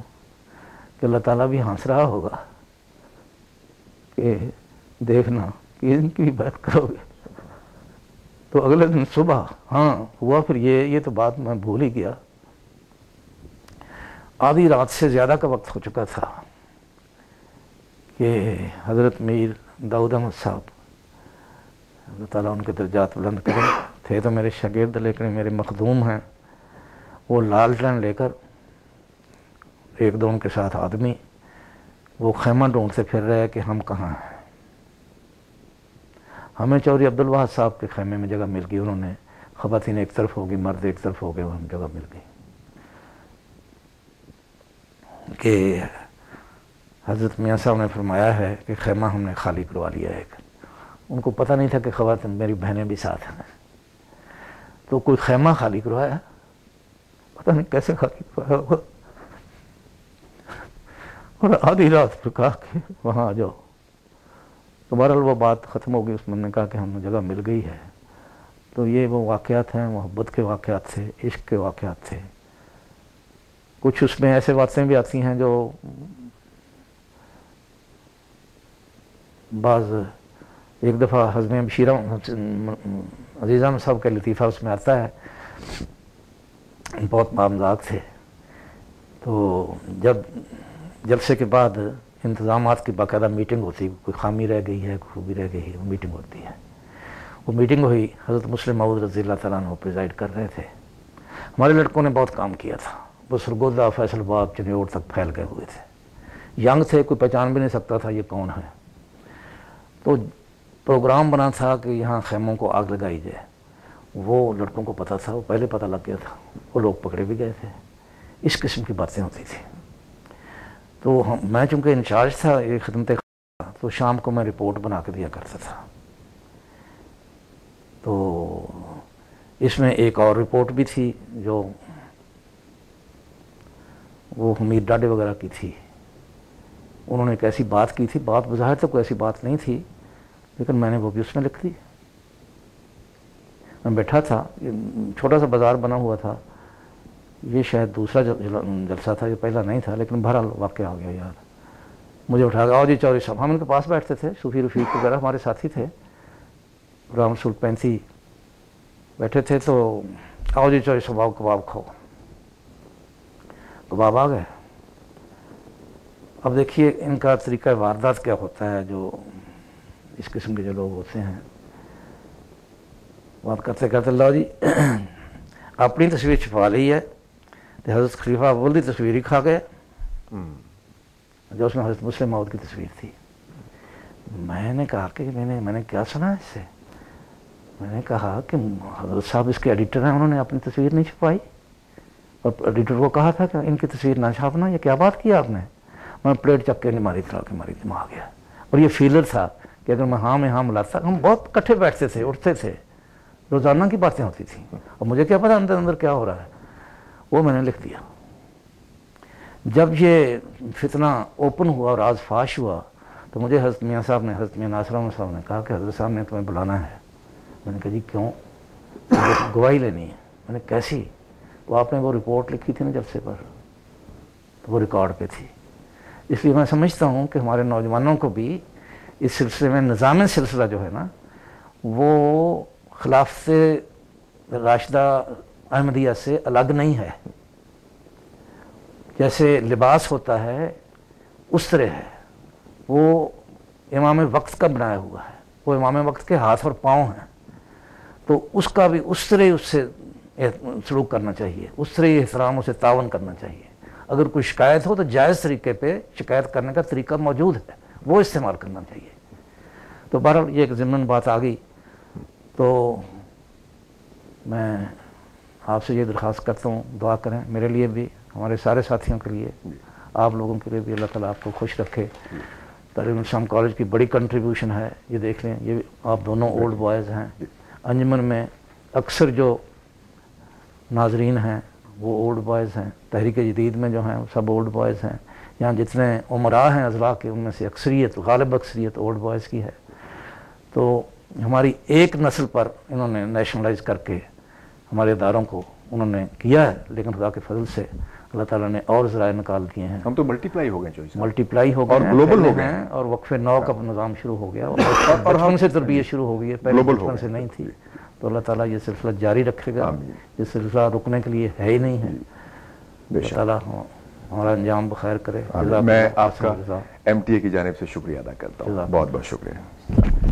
کہ اللہ تعالیٰ بھی ہنس رہا ہوگا کہ دیکھنا کہ ان کی بھی بیعت کرو گے۔ تو اگلے دن صبح ہاں ہوا پھر یہ تو بات میں بھول ہی گیا، آدھی رات سے زیادہ کا وقت ہو چکا تھا کہ حضرت میر داؤد احمد صاحب اللہ تعالیٰ ان کے درجات بلند کریں، تھے تو میرے شاگرد لیکن میرے مخدوم ہیں، وہ لالٹین لے کر ایک دو ان کے ساتھ آدمی وہ خیمہ ڈھونڈتے پھر رہے کہ ہم کہاں ہیں۔ ہمیں چوہدری عبدالواحد صاحب کے خیمے میں جگہ مل گئی، انہوں نے خواتین ایک طرف ہو گئی، مرد ایک طرف ہو گئے، وہ ہم جگہ مل گئی کہ حضرت میاں صاحب نے فرمایا ہے کہ خیمہ ہم نے خالی کروا لیا ہے۔ ان کو پتہ نہیں تھا کہ خواتین میری بہنیں بھی ساتھ ہیں، تو کوئی خیمہ خالی کروایا، پتہ نہیں کیسے خالی کروایا ہوگا، اور آدھی رات پھر کہا کہ وہاں آ جاؤ۔ تو بہرحال وہ بات ختم ہو گئی، اس میں نے کہا کہ ہمیں جگہ مل گئی ہے۔ تو یہ وہ واقعات ہیں، محبت کے واقعات تھے، عشق کے واقعات تھے۔ کچھ اس میں ایسے باتیں بھی آتی ہیں جو بعض ایک دفعہ حضرت بشیرہ عزیزہ صاحب کا لطیفہ اس میں آتا ہے، بہت مامزاد تھے۔ تو جب جلسے کے بعد انتظامات کی باقاعدہ میٹنگ ہوتی، کوئی خامی رہ گئی ہے، کوئی خوبی رہ گئی ہے، وہ میٹنگ ہوتی ہے۔ وہ میٹنگ ہوئی، حضرت مسلم موعود رضی اللہ تعالیٰ عنہ پریزائڈ کر رہے تھے۔ ہمارے لڑکوں نے بہت کام کیا تھا، وہ سرگودا، فیصل آباد، چنیوٹ تک پھیل گئے ہوئے تھے، ینگ تھے، کوئی پہچان بھی نہیں سکتا تھا یہ کون ہے۔ تو پروگرام بنا تھا کہ یہاں خیموں کو آگ لگائی جائے، وہ لڑکوں کو پتہ تھا، وہ پہلے پتہ لگ گیا تھا، وہ لوگ پکڑے بھی گئے تھے، اس قسم کی باتیں ہوتی تھیں۔ تو میں چونکہ انچارج تھا یہ خدمت، تو شام کو میں رپورٹ بنا کے دیا کرتا تھا۔ تو اس میں ایک اور رپورٹ بھی تھی جو وہ حمید ڈاڈے وغیرہ کی تھی، انہوں نے ایک ایسی بات کی تھی، بات بظاہر تو کوئی ایسی بات نہیں تھی، لیکن میں نے وہ بھی اس میں لکھ دی۔ میں بیٹھا تھا، چھوٹا سا بازار بنا ہوا تھا، یہ شاید دوسرا جلسہ تھا، یہ پہلا نہیں تھا، لیکن بہرحال واقعہ آ گیا یار۔ مجھے اٹھا گیا، آؤ جی چودھری صاحب، ہم ان کے پاس بیٹھتے تھے، صوفی رفیق وغیرہ ہمارے ساتھی تھے، رام رسول پینسی بیٹھے تھے، تو آؤ جی چودھری صاحب آؤ کباب کھاؤ۔ کباب آ گئے۔ اب دیکھیے ان کا طریقہ واردات کیا ہوتا ہے، جو اس قسم کے جو لوگ ہوتے ہیں، بات کرتے کرتے اللہ جی اپنی تصویر چھپا لی ہے، تو حضرت خلیفہ اول کی تصویر ہی کھا گئے، جو اس میں حضرت مسلم موعود کی تصویر تھی۔ میں نے کہا کہ میں نے کیا سنا اس سے؟ میں نے کہا کہ حضرت صاحب اس کے ایڈیٹر ہیں، انہوں نے اپنی تصویر نہیں چھپائی، اور ایڈیٹر کو کہا تھا کہ ان کی تصویر نہ چھاپنا، یہ کیا بات کی آپ نے؟ میں پلیٹ چک کے نہیں ماری طرح کے ماری دماغ آ گیا، اور یہ فیلر تھا کہ اگر میں ہاں ملاتا، ہم بہت کٹھے بیٹھتے تھے، اٹھتے تھے، روزانہ کی باتیں ہوتی تھیں، اور مجھے کیا پتا اندر کیا ہو رہا ہے، وہ میں نے لکھ دیا۔ جب یہ فتنہ اوپن ہوا اور راز فاش ہوا، تو مجھے حضرت میاں صاحب نے، حضرت میاں ناصر احمد صاحب نے کہا کہ حضرت صاحب نے تمہیں بلانا ہے۔ میں نے کہا جی کیوں؟ گواہی لینی ہے۔ میں نے کیسی؟ وہ آپ نے وہ رپورٹ لکھی تھی نا جلسے پر، تو وہ ریکارڈ پہ تھی۔ اس لیے میں سمجھتا ہوں کہ ہمارے نوجوانوں کو بھی اس سلسلے میں نظام سلسلہ جو ہے نا، وہ خلافت راشدہ احمدیہ سے الگ نہیں ہے، جیسے لباس ہوتا ہے اس طرح ہے، وہ امام وقت کا بنایا ہوا ہے، وہ امام وقت کے ہاتھ اور پاؤں ہیں، تو اس کا بھی اس طرح اس سے سلوک کرنا چاہیے، اس طرح احترام اسے تعاون کرنا چاہیے۔ اگر کوئی شکایت ہو تو جائز طریقے پہ شکایت کرنے کا طریقہ موجود ہے، وہ استعمال کرنا چاہیے۔ تو بہرحال یہ ایک ضمن بات آ گئی، تو میں آپ سے یہ درخواست کرتا ہوں دعا کریں میرے لیے بھی، ہمارے سارے ساتھیوں کے لیے، آپ لوگوں کے لیے بھی، اللہ تعالیٰ آپ کو خوش رکھے۔ تعلیم الاسلام کالج کی بڑی کنٹریبیوشن ہے، یہ دیکھ لیں، یہ آپ دونوں اولڈ بوائز ہیں۔ انجمن میں اکثر جو ناظرین ہیں وہ اولڈ بوائز ہیں، تحریک جدید میں جو ہیں وہ سب اولڈ بوائز ہیں، یہاں جتنے عمراء ہیں اضلاع کے ان میں سے اکثریت، غالب اکثریت اولڈ بوائز کی ہے۔ تو ہماری ایک نسل پر انہوں نے نیشنلائز کر کے ہمارے اداروں کو انہوں نے کیا ہے، لیکن خدا کے فضل سے اللہ تعالیٰ نے اور ذرائع نکال دیے ہیں، ہم تو ملٹی پلائی ہو گئے ملٹی پلائی ہو گئے اور ہیں، گلوبل پھیلے ہو گئے ہیں، اور وقف نو کا نظام شروع ہو گیا، اور بچپن سے تربیت شروع ہو گئی ہے، پہلے بچپن سے نہیں تھی۔ تو اللہ تعالیٰ یہ سلسلہ جاری رکھے گا، یہ سلسلہ رکنے کے لیے ہے ہی نہیں ہے۔ اللہ تعالیٰ ہمارا انجام بخیر کرے۔ میں آپ کا MTA کی جانب سے شکریہ ادا کرتا ہوں، بہت بہت شکریہ۔